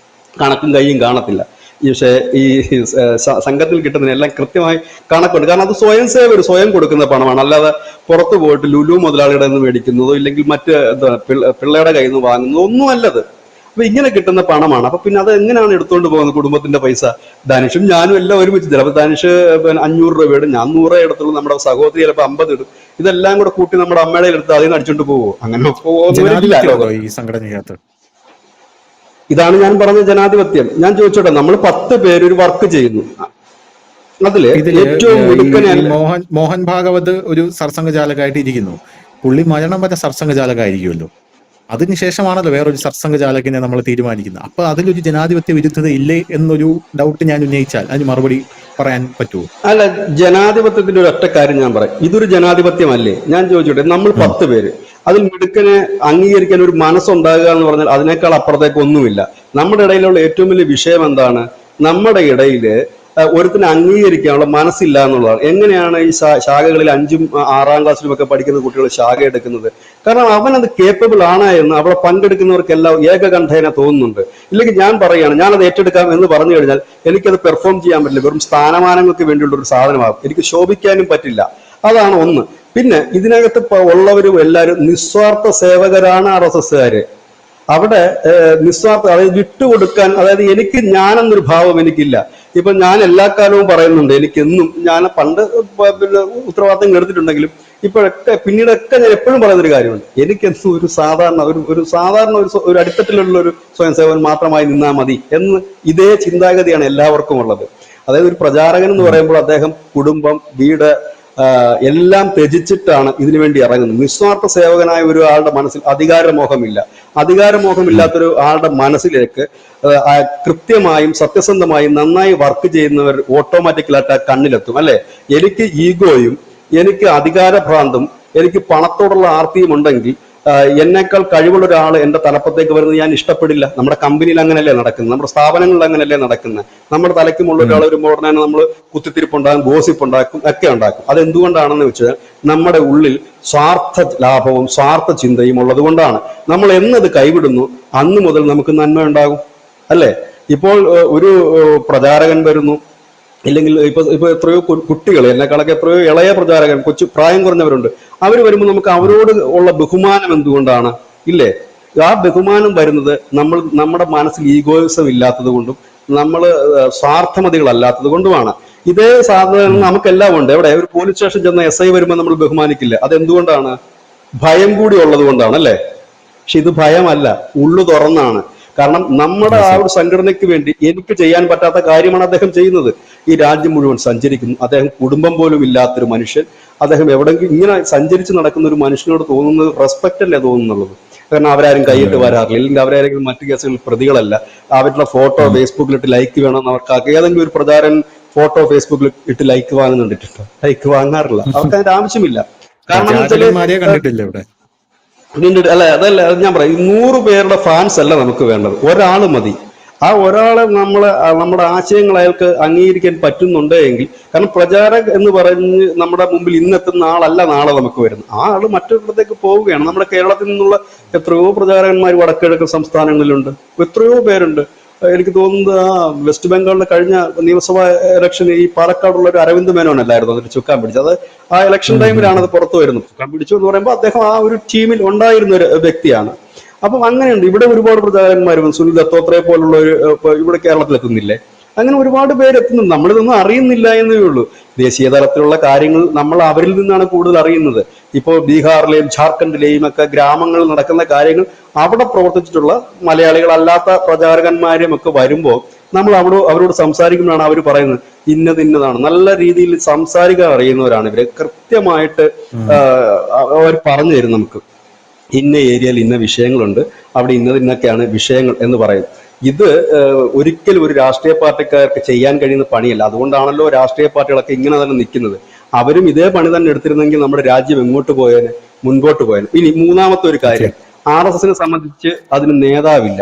Speaker 2: കണക്കും കൈയും കാണത്തില്ല. പക്ഷേ ഈ സംഘത്തിൽ കിട്ടുന്നതിനെല്ലാം കൃത്യമായി കണക്കുണ്ട്. കാരണം അത് സ്വയം സേവകർ സ്വയം കൊടുക്കുന്ന പണമാണ്, അല്ലാതെ പുറത്തു പോയിട്ട് ലുലു മുതലാളിയുടെ നിന്ന് മേടിക്കുന്നതോ ഇല്ലെങ്കിൽ മറ്റ് പിള്ളയുടെ കയ്യിൽ നിന്ന് വാങ്ങുന്നതോ ഒന്നും അല്ലത്. അപ്പൊ ഇങ്ങനെ കിട്ടുന്ന പണമാണ്. അപ്പൊ പിന്നെ അത് എങ്ങനെയാണ് എടുത്തുകൊണ്ട് പോകുന്നത് കുടുംബത്തിന്റെ പൈസ? ധനുഷും ഞാനും എല്ലാം ഒരുമിച്ച്. ചിലപ്പോൾ ധനുഷ് 500 രൂപ ഇടും, ഞാൻ 100 എടുത്തുള്ളൂ, നമ്മുടെ സഹോദരി ചിലപ്പോൾ 50 ഇടും. ഇതെല്ലാം കൂടെ കൂട്ടി നമ്മുടെ അമ്മയുടെ എടുത്ത് അതിൽ നിന്ന് അടിച്ചോണ്ട് പോവോ? അങ്ങനെ പോകുന്നില്ല
Speaker 1: ഈ സംഘടനയ്ക്കകത്ത്.
Speaker 2: ഇതാണ് ഞാൻ പറഞ്ഞ ജനാധിപത്യം. ഞാൻ ചോദിച്ചോട്ടെ, നമ്മൾ 10 പേര് ഒരു വർക്ക് ചെയ്യുന്നു, അതില് ഏറ്റവും
Speaker 1: മോഹൻ ഭാഗവത് ഒരു സർസംഘചാലകമായിട്ട് ഇരിക്കുന്നു. പുള്ളി മരണം വരെ സർസംഘചാലകമായിരിക്കുമല്ലോ. അതിനുശേഷമാണല്ലോ വേറൊരു സർസംഘചാലകിനെ നമ്മൾ തീരുമാനിക്കുന്നത്. അപ്പൊ അതിലൊരു ജനാധിപത്യ വിരുദ്ധത ഇല്ലേ എന്നൊരു ഡൗട്ട് ഞാൻ ഉന്നയിച്ചാൽ അതിന് മറുപടി പറയാൻ പറ്റുമോ?
Speaker 2: അല്ല, ജനാധിപത്യത്തിന്റെ ഒരു ഒറ്റ കാര്യം ഞാൻ പറയാം, ഇതൊരു ജനാധിപത്യമല്ലേ? ഞാൻ ചോദിച്ചോട്ടെ, നമ്മൾ 10 പേര്, അതിൽ മിടുക്കനെ അംഗീകരിക്കാൻ ഒരു മനസ്സുണ്ടാകുക എന്ന് പറഞ്ഞാൽ അതിനേക്കാൾ അപ്പുറത്തേക്ക് ഒന്നുമില്ല. നമ്മുടെ ഇടയിലുള്ള ഏറ്റവും വലിയ വിഷയം എന്താണ്? നമ്മുടെ ഇടയിൽ ഒരുത്തിനെ അംഗീകരിക്കാനുള്ള മനസ്സില്ല എന്നുള്ളതാണ്. എങ്ങനെയാണ് ഈ ശാഖകളിൽ 5ഉം 6ാം ക്ലാസ്സിലും ഒക്കെ പഠിക്കുന്ന കുട്ടികൾ ശാഖ എടുക്കുന്നത്? കാരണം അവനത് കേപ്പബിൾ ആണ് എന്ന് അവിടെ പങ്കെടുക്കുന്നവർക്കെല്ലാം ഏകകണ്ഠേന തോന്നുന്നുണ്ട്. ഇല്ലെങ്കിൽ ഞാൻ പറയുകയാണ്, ഞാനത് ഏറ്റെടുക്കാം എന്ന് പറഞ്ഞു കഴിഞ്ഞാൽ എനിക്കത് പെർഫോം ചെയ്യാൻ പറ്റില്ല, വെറും സ്ഥാനമാനങ്ങൾക്ക് വേണ്ടിയുള്ള ഒരു സാധനമാകും, എനിക്ക് ശോഭിക്കാനും പറ്റില്ല. അതാണ് ഒന്ന്. പിന്നെ ഇതിനകത്ത് ഉള്ളവരും എല്ലാവരും നിസ്വാർത്ഥ സേവകരാണ് RSSകാര്. അവിടെ നിസ്വാർത്ഥ, അതായത് വിട്ടുകൊടുക്കാൻ, അതായത് എനിക്ക് ഞാനെന്നൊരു ഭാവം എനിക്കില്ല. ഇപ്പൊ ഞാൻ എല്ലാ കാലവും പറയുന്നുണ്ട്, എനിക്കെന്നും ഞാൻ പണ്ട് പിന്നെ ഉത്തരവാദിത്തം എടുത്തിട്ടുണ്ടെങ്കിലും ഇപ്പോഴൊക്കെ പിന്നീടൊക്കെ ഞാൻ എപ്പോഴും പറയുന്നൊരു കാര്യമുണ്ട്, എനിക്കെന്നും ഒരു സാധാരണ ഒരു സാധാരണ ഒരു അടിത്തട്ടിലുള്ള ഒരു സ്വയം സേവകൻ മാത്രമായി നിന്നാൽ മതി എന്ന് ഇതേ ചിന്താഗതിയാണ് എല്ലാവർക്കും ഉള്ളത്. അതായത് ഒരു പ്രചാരകൻ എന്ന് പറയുമ്പോൾ അദ്ദേഹം കുടുംബം, വീട് എല്ലാം ത്യജിച്ചിട്ടാണ് ഇതിനു വേണ്ടി ഇറങ്ങുന്നത്. നിസ്വാർത്ഥ സേവകനായ ഒരാളുടെ മനസ്സിൽ അധികാരമോഹമില്ല. അധികാരമോഹമില്ലാത്തൊരു ആളുടെ മനസ്സിലേക്ക് കൃത്യമായും സത്യസന്ധമായും നന്നായി വർക്ക് ചെയ്യുന്നവർ ഓട്ടോമാറ്റിക്കലായിട്ട് ആ കണ്ണിലെത്തും, അല്ലെ? എനിക്ക് ഈഗോയും എനിക്ക് അധികാരഭ്രാന്തും എനിക്ക് പണത്തോടുള്ള ആർത്തിയും ഉണ്ടെങ്കിൽ എന്നേക്കാൾ കഴിവുള്ള ഒരാൾ എന്റെ തലപ്പത്തേക്ക് വരുന്നത് ഞാൻ ഇഷ്ടപ്പെടില്ല. നമ്മുടെ കമ്പനിയിൽ അങ്ങനെയല്ലേ നടക്കുന്നത്, നമ്മുടെ സ്ഥാപനങ്ങളിൽ അങ്ങനെയല്ലേ നടക്കുന്നത്. നമ്മുടെ തലയ്ക്കുമുള്ള ഒരാൾ വരുമ്പോൾ ഉടനെ നമ്മൾ കുത്തിത്തിരിപ്പുണ്ടാകും, ഗോസിപ്പ് ഉണ്ടാക്കും, ഒക്കെ ഉണ്ടാക്കും. അതെന്തുകൊണ്ടാണെന്ന് വെച്ചാൽ നമ്മുടെ ഉള്ളിൽ സ്വാർത്ഥ ലാഭവും സ്വാർത്ഥ ചിന്തയും ഉള്ളത് കൊണ്ടാണ്. നമ്മൾ എന്നത് കൈവിടുന്നു അന്ന് മുതൽ നമുക്ക് നന്മ ഉണ്ടാകും, അല്ലേ? ഇപ്പോൾ ഒരു പ്രചാരകൻ വരുന്നു, ഇല്ലെങ്കിൽ ഇപ്പൊ എത്രയോ കുട്ടികൾ, എന്നെക്കാളൊക്കെ എത്രയോ ഇളയ പ്രചാരകൻ, പ്രായം കുറഞ്ഞവരുണ്ട്. അവർ വരുമ്പോൾ നമുക്ക് അവരോട് ഉള്ള ബഹുമാനം എന്തുകൊണ്ടാണ്? ഇല്ലേ? ആ ബഹുമാനം വരുന്നത് നമ്മുടെ മനസ്സിൽ ഈഗോയിസം ഇല്ലാത്തത് കൊണ്ടും നമ്മൾ സ്വാർത്ഥമതികളല്ലാത്തത് കൊണ്ടുമാണ്. ഇതേ സാധനം നമുക്കെല്ലാം ഉണ്ട്. എവിടെ ഒരു പോലീസ് സ്റ്റേഷൻ ചെന്ന SI വരുമ്പോൾ നമ്മൾ ബഹുമാനിക്കില്ല. അതെന്തുകൊണ്ടാണ്? ഭയം കൂടി ഉള്ളത് കൊണ്ടാണ്, അല്ലേ? പക്ഷെ ഇത് ഭയമല്ല, ഉള്ളു തുറന്നാണ്. കാരണം നമ്മുടെ ആ ഒരു സംഘടനയ്ക്ക് വേണ്ടി എനിക്ക് ചെയ്യാൻ പറ്റാത്ത കാര്യമാണ് അദ്ദേഹം ചെയ്യുന്നത്. ഈ രാജ്യം മുഴുവൻ സഞ്ചരിക്കുന്നു, അദ്ദേഹം കുടുംബം പോലും ഇല്ലാത്തൊരു മനുഷ്യൻ. അദ്ദേഹം എവിടെയെങ്കിലും ഇങ്ങനെ സഞ്ചരിച്ച് നടക്കുന്ന ഒരു മനുഷ്യനോട് തോന്നുന്നത് റെസ്പെക്ട് അല്ലേ തോന്നുന്നുള്ളത്? കാരണം അവരാരും കൈയിട്ട് വരാറില്ല, ഇല്ലെങ്കിൽ അവരാരെങ്കിലും മറ്റു കേസുകളിൽ പ്രതികളല്ല. അവരുടെ ഫോട്ടോ ഫേസ്ബുക്കിലിട്ട് ലൈക്ക് വേണമെന്ന് അവർക്ക് ഏതെങ്കിലും ഒരു പ്രചാരൻ ഫോട്ടോ ഫേസ്ബുക്കിൽ ഇട്ട് ലൈക്ക് വാങ്ങുന്നുണ്ടിട്ടുണ്ടോ? ലൈക്ക് വാങ്ങാറില്ല, അവർക്ക് അതിന്റെ ആവശ്യമില്ല. കാരണം
Speaker 1: കണ്ടിട്ടില്ല ഇവിടെ.
Speaker 2: അല്ല, അതല്ല, അത് ഞാൻ പറയാം, 100 പേരുടെ ഫാൻസ് അല്ല നമുക്ക് വേണ്ടത്, ഒരാള് മതി. ആ ഒരാളെ നമ്മുടെ ആശയങ്ങൾ അയാൾക്ക് അംഗീകരിക്കാൻ പറ്റുന്നുണ്ട് എങ്കിൽ, കാരണം പ്രചാരക് എന്ന് പറഞ്ഞ് നമ്മുടെ മുമ്പിൽ ഇന്നെത്തുന്ന ആളല്ല നാളെ നമുക്ക് വരുന്നത്. ആ ആള് മറ്റൊരിടത്തേക്ക് പോവുകയാണ്. നമ്മുടെ കേരളത്തിൽ നിന്നുള്ള എത്രയോ പ്രചാരകന്മാർ വടക്കിഴക്കൻ സംസ്ഥാനങ്ങളിലുണ്ട്, എത്രയോ പേരുണ്ട്. എനിക്ക് തോന്നുന്നത് വെസ്റ്റ് ബംഗാളിലെ കഴിഞ്ഞ നിയമസഭാ ഇലക്ഷൻ ഈ പാലക്കാടുള്ള ഒരു അരവിന്ദ് മേനോൻ അല്ലായിരുന്നു അതിൽ ചുക്കാൻ പിടിച്ചത്. ആ ഇലക്ഷൻ ടൈമിലാണ് അത് പുറത്തു വരുന്നത്. ചുക്കാൻ പിടിച്ചു എന്ന് പറയുമ്പോൾ അദ്ദേഹം ആ ഒരു ടീമിൽ ഉണ്ടായിരുന്ന ഒരു വ്യക്തിയാണ്. അപ്പം അങ്ങനെയുണ്ട്. ഇവിടെ ഒരുപാട് പ്രചാരകന്മാരും സുനിൽ ദത്തോത്രയെ പോലുള്ള ഒരു ഇവിടെ കേരളത്തിൽ എത്തുന്നില്ലേ? അങ്ങനെ ഒരുപാട് പേര് എത്തുന്നുണ്ട്. നമ്മളിതൊന്നും അറിയുന്നില്ല എന്നേ ഉള്ളൂ. ദേശീയ തലത്തിലുള്ള കാര്യങ്ങൾ നമ്മൾ അവരിൽ നിന്നാണ് കൂടുതൽ അറിയുന്നത്. ഇപ്പോൾ ബീഹാറിലെയും ഝാർഖണ്ഡിലെയും ഒക്കെ ഗ്രാമങ്ങളിൽ നടക്കുന്ന കാര്യങ്ങൾ അവിടെ പ്രവർത്തിച്ചിട്ടുള്ള മലയാളികളല്ലാത്ത പ്രചാരകന്മാരും ഒക്കെ വരുമ്പോൾ നമ്മൾ അവരോട് സംസാരിക്കുമ്പോഴാണ് അവർ പറയുന്നത് ഇന്നതാണ്. നല്ല രീതിയിൽ സംസാരിക്കാൻ അറിയുന്നവരാണ് ഇവര്. കൃത്യമായിട്ട് അവർ പറഞ്ഞു തരും നമുക്ക്, ഇന്ന ഏരിയയിൽ ഇന്ന വിഷയങ്ങളുണ്ട്, അവിടെ ഇന്നൊക്കെയാണ് വിഷയങ്ങൾ എന്ന് പറയും. ഇത് ഒരിക്കലും ഒരു രാഷ്ട്രീയ പാർട്ടിക്കാർക്ക് ചെയ്യാൻ കഴിയുന്ന പണിയല്ല. അതുകൊണ്ടാണല്ലോ രാഷ്ട്രീയ പാർട്ടികളൊക്കെ ഇങ്ങനെ തന്നെ നിൽക്കുന്നത്. അവരും ഇതേ പണി തന്നെ എടുത്തിരുന്നെങ്കിൽ നമ്മുടെ രാജ്യം മുൻപോട്ട് പോയേനെ. ഇനി മൂന്നാമത്തെ ഒരു കാര്യം, RSSനെ സംബന്ധിച്ച് അതിന് നേതാവില്ല.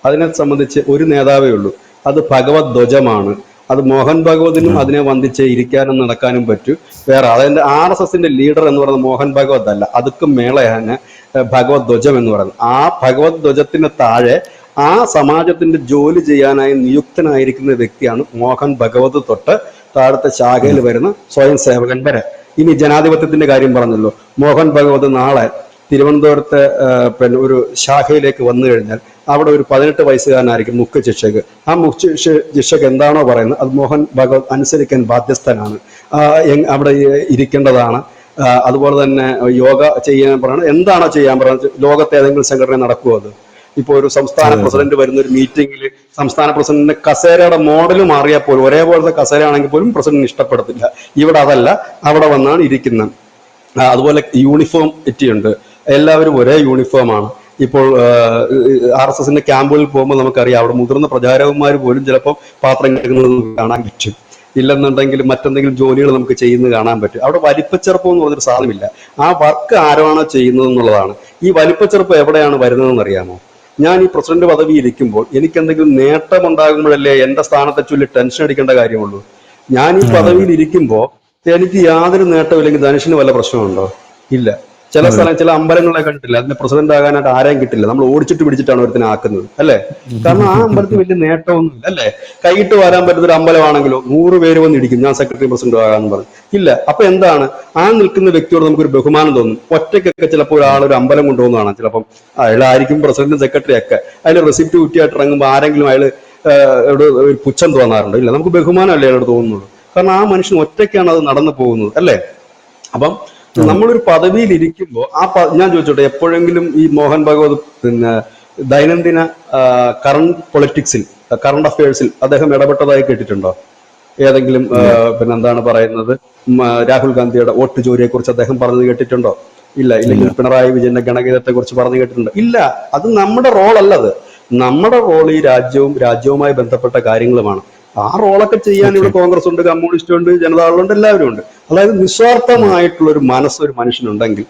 Speaker 2: അതിനെ സംബന്ധിച്ച് ഒരു നേതാവേ ഉള്ളൂ, അത് ഭഗവത് ധ്വജമാണ്. അത് മോഹൻ ഭഗവതിനും അതിനെ വന്ദിച്ച് ഇരിക്കാനും നടക്കാനും പറ്റൂ. വേറെ അതിന്റെ RSSന്റെ ലീഡർ എന്ന് പറയുന്നത് മോഹൻ ഭഗവത് അല്ല, അതുക്കും മേളയാണ് ഭഗവത് ധ്വജം എന്ന് പറയുന്നത്. ആ ഭഗവത് ധ്വജത്തിന് താഴെ ആ സമാജത്തിന്റെ ജോലി ചെയ്യാനായി നിയുക്തനായിരിക്കുന്ന വ്യക്തിയാണ് മോഹൻ ഭഗവത് തൊട്ട് താഴത്തെ ശാഖയിൽ വരുന്ന സ്വയം സേവകൻ വരെ. ഇനി ജനാധിപത്യത്തിന്റെ കാര്യം പറഞ്ഞല്ലോ, മോഹൻ ഭഗവത് നാളെ തിരുവനന്തപുരത്തെ പിന്നെ ഒരു ശാഖയിലേക്ക് വന്നു കഴിഞ്ഞാൽ അവിടെ ഒരു 18 വയസ്സുകാരനായിരിക്കും മുഖ്യ ശിക്ഷക്. ആ മുഖ്യ ശിക്ഷക് എന്താണോ പറയുന്നത് അത് മോഹൻ ഭഗവത് അനുസരിക്കാൻ ബാധ്യസ്ഥനാണ്, അവിടെ ഇരിക്കേണ്ടതാണ്. അതുപോലെ തന്നെ യോഗ ചെയ്യാൻ പറയുന്നത്, എന്താണോ ചെയ്യാൻ പറയുന്നത്, ലോകത്തെ ഏതെങ്കിലും സംഘടന നടക്കുമോ അത്? ഇപ്പോൾ ഒരു സംസ്ഥാന പ്രസിഡന്റ് വരുന്ന ഒരു മീറ്റിംഗിൽ സംസ്ഥാന പ്രസിഡന്റിന്റെ കസേരയുടെ മോഡൽ മാറിയാൽ പോലും, ഒരേപോലത്തെ കസേര ആണെങ്കിൽ പോലും പ്രസിഡന്റ് ഇഷ്ടപ്പെടത്തില്ല. ഇവിടെ അതല്ല, അവിടെ വന്നാണ് ഇരിക്കുന്നത്. അതുപോലെ യൂണിഫോം എറ്റിയുണ്ട്, എല്ലാവരും ഒരേ യൂണിഫോമാണ്. ഇപ്പോൾ RSSന്റെ ക്യാമ്പുകളിൽ പോകുമ്പോൾ നമുക്കറിയാം, അവിടെ മുതിർന്ന പ്രചാരകന്മാർ പോലും ചിലപ്പോൾ പാത്രം കഴുകുന്നത് കാണാൻ പറ്റും. ഇല്ലെന്നുണ്ടെങ്കിൽ മറ്റെന്തെങ്കിലും ജോലികൾ നമുക്ക് ചെയ്യുന്നത് കാണാൻ പറ്റും. അവിടെ വലിപ്പച്ചെറുപ്പം എന്ന് പറഞ്ഞൊരു സാധനമില്ല. ആ വർക്ക് ആരാണോ ചെയ്യുന്നത് എന്നുള്ളതാണ്. ഈ വലിപ്പച്ചെറുപ്പം എവിടെയാണ് വരുന്നതെന്ന് അറിയാമോ? ഞാൻ ഈ പ്രസിഡന്റ് പദവി ഇരിക്കുമ്പോൾ എനിക്ക് എന്തെങ്കിലും നേട്ടം ഉണ്ടാകുമ്പോഴല്ലേ എന്റെ സ്ഥാനത്തെ ചൊല്ലി ടെൻഷൻ അടിക്കേണ്ട കാര്യമുള്ളൂ. ഞാൻ ഈ പദവിയിൽ ഇരിക്കുമ്പോൾ എനിക്ക് യാതൊരു നേട്ടവും ഇല്ലെങ്കിൽ ധനുഷിന് വല്ല പ്രശ്നമുണ്ടോ? ഇല്ല. ചില സ്ഥലം ചില അമ്പലങ്ങളെ കണ്ടിട്ടില്ല, അതിന് പ്രസിഡന്റ് ആകാനായിട്ട് ആരെയും കിട്ടില്ല, നമ്മൾ ഓടിച്ചിട്ട് പിടിച്ചിട്ടാണ് ഒരുത്തിനെ ആക്കുന്നത് അല്ലെ. കാരണം ആ അമ്പലത്തിൽ വലിയ നേട്ടമൊന്നുമില്ല അല്ലെ. കൈയിട്ട് വരാൻ പറ്റുന്ന ഒരു അമ്പലമാണെങ്കിലോ 100 പേര് വന്ന് ഇടിക്കും ഞാൻ സെക്രട്ടറി പ്രസിഡന്റ് ആകാന്ന് പറഞ്ഞു. ഇല്ല. അപ്പൊ എന്താണ്, ആ നിൽക്കുന്ന വ്യക്തിയോട് നമുക്കൊരു ബഹുമാനം തോന്നും. ഒറ്റയ്ക്കൊക്കെ ചിലപ്പോൾ ഒരാൾ ഒരു അമ്പലം കൊണ്ടുപോകുന്നതാണ്, ചിലപ്പം അയാളായിരിക്കും പ്രസിഡന്റും സെക്രട്ടറി ഒക്കെ, അതിൽ റെസിപ്റ്റ് കുറ്റിയായിട്ട് ഇറങ്ങുമ്പോൾ ആരെങ്കിലും അയാൾ ഒരു പുച്ഛം തോന്നാറുണ്ട്? ഇല്ല, നമുക്ക് ബഹുമാനമല്ലേ അയാളോട് തോന്നുന്നുള്ളൂ. കാരണം ആ മനുഷ്യൻ ഒറ്റയ്ക്കാണ് അത് നടന്നു പോകുന്നത് അല്ലെ. അപ്പം നമ്മളൊരു പദവിയിൽ ഇരിക്കുമ്പോൾ ഞാൻ ചോദിച്ചോട്ടെ, എപ്പോഴെങ്കിലും ഈ മോഹൻ ഭഗവത് പിന്നെ ദൈനംദിന കറണ്ട് പൊളിറ്റിക്സിൽ, കറണ്ട് അഫയേഴ്സിൽ അദ്ദേഹം ഇടപെട്ടതായി കേട്ടിട്ടുണ്ടോ? ഏതെങ്കിലും പിന്നെ എന്താണ് പറയുന്നത്, രാഹുൽ ഗാന്ധിയുടെ വോട്ട് ചോരിയെ കുറിച്ച് അദ്ദേഹം പറഞ്ഞത് കേട്ടിട്ടുണ്ടോ? ഇല്ല. ഇല്ലെങ്കിൽ പിണറായി വിജയന്റെ ഗണഗീതത്തെ കുറിച്ച് പറഞ്ഞു കേട്ടിട്ടുണ്ടോ? ഇല്ല. അത് നമ്മുടെ റോളല്ലത്. നമ്മുടെ റോൾ ഈ രാജ്യവുമായി ബന്ധപ്പെട്ട കാര്യങ്ങളുമാണ്. ആ റോളൊക്കെ ചെയ്യാൻ ഇവിടെ കോൺഗ്രസ് ഉണ്ട്, കമ്മ്യൂണിസ്റ്റ് ഉണ്ട്, ജനതാദളുണ്ട്, എല്ലാവരും ഉണ്ട്. അതായത് നിസ്വാർത്ഥമായിട്ടുള്ള ഒരു മനസ്സ് ഒരു മനുഷ്യനുണ്ടെങ്കിൽ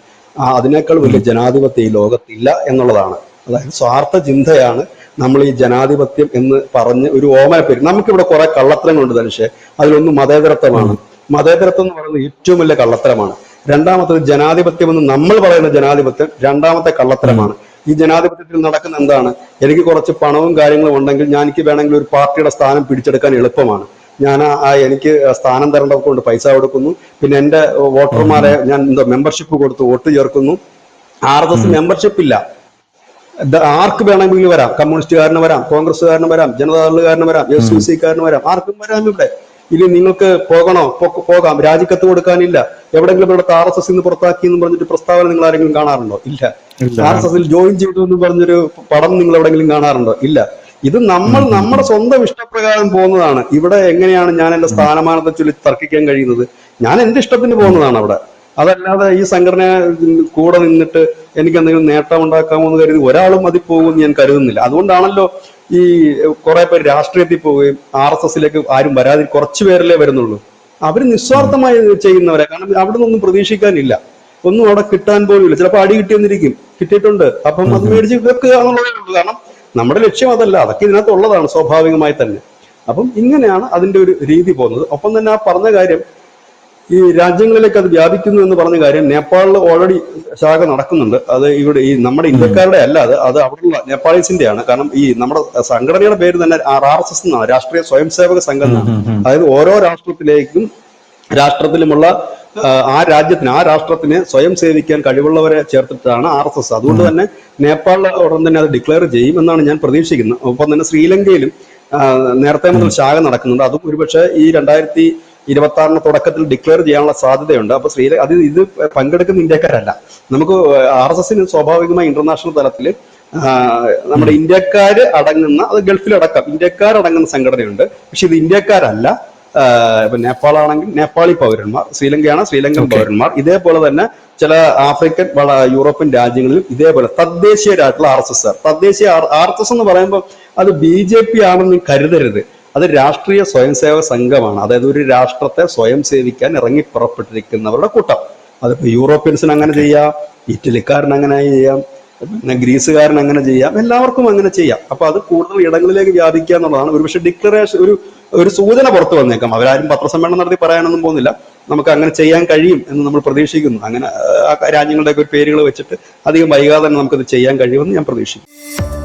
Speaker 2: അതിനേക്കാൾ വലിയ ജനാധിപത്യം ഈ ലോകത്തില്ല എന്നുള്ളതാണ്. അതായത് സ്വാർത്ഥ ചിന്തയാണ് നമ്മൾ ഈ ജനാധിപത്യം എന്ന് പറഞ്ഞ് ഒരു ഓമന പേര്. നമുക്കിവിടെ കുറെ കള്ളത്തരങ്ങളുണ്ട് ധനുഷേ, അതിലൊന്നും മതേതരത്വമാണ്. മതേതരത്വം എന്ന് പറയുന്നത് ഏറ്റവും വലിയ കള്ളത്തരമാണ്. രണ്ടാമത്തത് ജനാധിപത്യം എന്ന് നമ്മൾ പറയുന്ന ജനാധിപത്യം രണ്ടാമത്തെ കള്ളത്തരമാണ്. ഈ ജനാധിപത്യത്തിൽ നടക്കുന്ന എന്താണ്, എനിക്ക് കുറച്ച് പണവും കാര്യങ്ങളും ഉണ്ടെങ്കിൽ എനിക്ക് വേണമെങ്കിൽ ഒരു പാർട്ടിയുടെ സ്ഥാനം പിടിച്ചെടുക്കാൻ എളുപ്പമാണ്. ഞാൻ എനിക്ക് സ്ഥാനം തരേണ്ടവർക്ക് കൊണ്ട് പൈസ കൊടുക്കുന്നു, പിന്നെ എന്റെ വോട്ടർമാരെ ഞാൻ മെമ്പർഷിപ്പ് കൊടുത്ത് വോട്ട് ചേർക്കുന്നു. RSS മെമ്പർഷിപ്പ് ഇല്ല, ആർക്ക് വേണമെങ്കിലും വരാം. കമ്മ്യൂണിസ്റ്റുകാരന് വരാം, കോൺഗ്രസ്സുകാരന് വരാം, ജനതാദളുകാരന് വരാം, SUC-കാരന് വരാം, ആർക്കും വരാം ഇവിടെ. ഇനി നിങ്ങൾക്ക് പോകണോ പോകാം, രാജിക്കത്ത് കൊടുക്കാനില്ല. എവിടെങ്കിലും ഇവിടെ RSS നിന്ന് പുറത്താക്കി എന്ന് പറഞ്ഞിട്ട് പ്രസ്താവന നിങ്ങൾ ആരെങ്കിലും കാണാറുണ്ടോ? ഇല്ല. RSS-ൽ ജോയിൻ ചെയ്തു എന്ന് പറഞ്ഞൊരു പടം നിങ്ങൾ എവിടെങ്കിലും കാണാറുണ്ടോ? ഇല്ല. ഇത് നമ്മുടെ സ്വന്തം ഇഷ്ടപ്രകാരം പോകുന്നതാണ്. ഇവിടെ എങ്ങനെയാണ് ഞാൻ എന്റെ സ്ഥാനമാനത്തെ ചൊല്ലി തർക്കിക്കാൻ കഴിയുന്നത്? ഞാൻ എന്റെ ഇഷ്ടത്തിന് പോകുന്നതാണ് അവിടെ. അതല്ലാതെ ഈ സംഘടന കൂടെ നിന്നിട്ട് എനിക്ക് എന്തെങ്കിലും നേട്ടം ഉണ്ടാക്കാമോ എന്ന് കരുതി ഒരാളും അതിൽ പോകുമെന്ന് ഞാൻ കരുതുന്നില്ല. അതുകൊണ്ടാണല്ലോ ഈ കുറെ പേര് രാഷ്ട്രീയത്തിൽ പോവുകയും RSS-ലേക്ക് ആരും വരാതെ കുറച്ചു പേരല്ലേ വരുന്നുള്ളൂ. അവർ നിസ്വാർത്ഥമായി ചെയ്യുന്നവരെ, കാരണം അവിടെ നിന്നൊന്നും പ്രതീക്ഷിക്കാനില്ല, ഒന്നും അവിടെ കിട്ടാൻ പോലും ഇല്ല. ചിലപ്പോൾ അടി കിട്ടിയെന്നിരിക്കും, കിട്ടിയിട്ടുണ്ട്, അപ്പം അത് മേടിച്ച് വെക്കുക എന്നുള്ളതേ ഉള്ളൂ. കാരണം നമ്മുടെ ലക്ഷ്യം അതല്ല, അതൊക്കെ ഇതിനകത്തുള്ളതാണ് സ്വാഭാവികമായി തന്നെ. അപ്പം ഇങ്ങനെയാണ് അതിന്റെ ഒരു രീതി പോകുന്നത്. ഒപ്പം തന്നെ ആ പറഞ്ഞ കാര്യം, ഈ രാജ്യങ്ങളിലേക്ക് അത് വ്യാപിക്കുന്നു എന്ന് പറഞ്ഞ കാര്യം, നേപ്പാളിൽ ഓൾറെഡി ശാഖ നടക്കുന്നുണ്ട്. അത് ഇവിടെ ഈ നമ്മുടെ ഇന്ത്യക്കാരുടെ അല്ല, അത് അവിടെയുള്ള നേപ്പാളീസിന്റെയാണ്. കാരണം ഈ നമ്മുടെ സംഘടനയുടെ പേര് തന്നെ RSS എന്നാണ്, രാഷ്ട്രീയ സ്വയം സേവക സംഘം എന്നാണ്. അതായത് ഓരോ രാഷ്ട്രത്തിലുമുള്ള ആ രാഷ്ട്രത്തിന് സ്വയം സേവിക്കാൻ കഴിവുള്ളവരെ ചേർത്തിട്ടാണ് RSS. അതുകൊണ്ട് തന്നെ നേപ്പാളിൽ ഉടൻ തന്നെ അത് ഡിക്ലെയർ ചെയ്യും എന്നാണ് ഞാൻ പ്രതീക്ഷിക്കുന്നത്. ഒപ്പം തന്നെ ശ്രീലങ്കയിലും നേരത്തെ മുതൽ ശാഖ നടക്കുന്നുണ്ട്. അതും ഒരുപക്ഷെ ഈ 2026 തുടക്കത്തിൽ ഡിക്ലെയർ ചെയ്യാനുള്ള സാധ്യതയുണ്ട്. അപ്പൊ ഇത് പങ്കെടുക്കുന്ന ഇന്ത്യക്കാരല്ല. നമുക്ക് RSS-ന് സ്വാഭാവികമായി ഇന്റർനാഷണൽ തലത്തിൽ നമ്മുടെ ഇന്ത്യക്കാര് അടങ്ങുന്ന, അത് ഗൾഫിലടക്കം ഇന്ത്യക്കാരടങ്ങുന്ന സംഘടനയുണ്ട്. പക്ഷെ ഇത് ഇന്ത്യക്കാരല്ല. ഇപ്പൊ നേപ്പാളാണെങ്കിൽ നേപ്പാളി പൗരന്മാർ, ശ്രീലങ്കയാണ് ശ്രീലങ്കൻ പൗരന്മാർ. ഇതേപോലെ തന്നെ ചില ആഫ്രിക്കൻ യൂറോപ്യൻ രാജ്യങ്ങളിലും ഇതേപോലെ തദ്ദേശീയരായിട്ടുള്ള തദ്ദേശീയ RSS എന്ന് പറയുമ്പോൾ അത് BJP ആണെന്ന് കരുതരുത്. അത് രാഷ്ട്രീയ സ്വയം സേവക സംഘമാണ്. അതായത് ഒരു രാഷ്ട്രത്തെ സ്വയം സേവിക്കാൻ ഇറങ്ങി പുറപ്പെട്ടിരിക്കുന്നവരുടെ കൂട്ടം. അതിപ്പോ യൂറോപ്യൻസിന് അങ്ങനെ ചെയ്യാം, ഇറ്റലിക്കാരന് അങ്ങനെ ചെയ്യാം, പിന്നെ ഗ്രീസുകാരൻ അങ്ങനെ ചെയ്യാം, എല്ലാവർക്കും അങ്ങനെ ചെയ്യാം. അപ്പൊ അത് കൂടുതൽ ഇടങ്ങളിലേക്ക് വ്യാപിക്കുക എന്നുള്ളതാണ്. ഒരുപക്ഷെ ഡിക്ലറേഷൻ ഒരു സൂചന പുറത്തു വന്നേക്കാം. അവരാരും പത്രസമ്മേളനം നടത്തി പറയാനൊന്നും പോകുന്നില്ല. നമുക്ക് അങ്ങനെ ചെയ്യാൻ കഴിയും എന്ന് നമ്മൾ പ്രതീക്ഷിക്കുന്നു. അങ്ങനെ ആ രാജ്യങ്ങളുടെയൊക്കെ ഒരു പേരുകൾ വെച്ചിട്ട് അധികം വൈകാതെ തന്നെ നമുക്കത് ചെയ്യാൻ കഴിയുമെന്ന് ഞാൻ പ്രതീക്ഷിക്കുന്നു.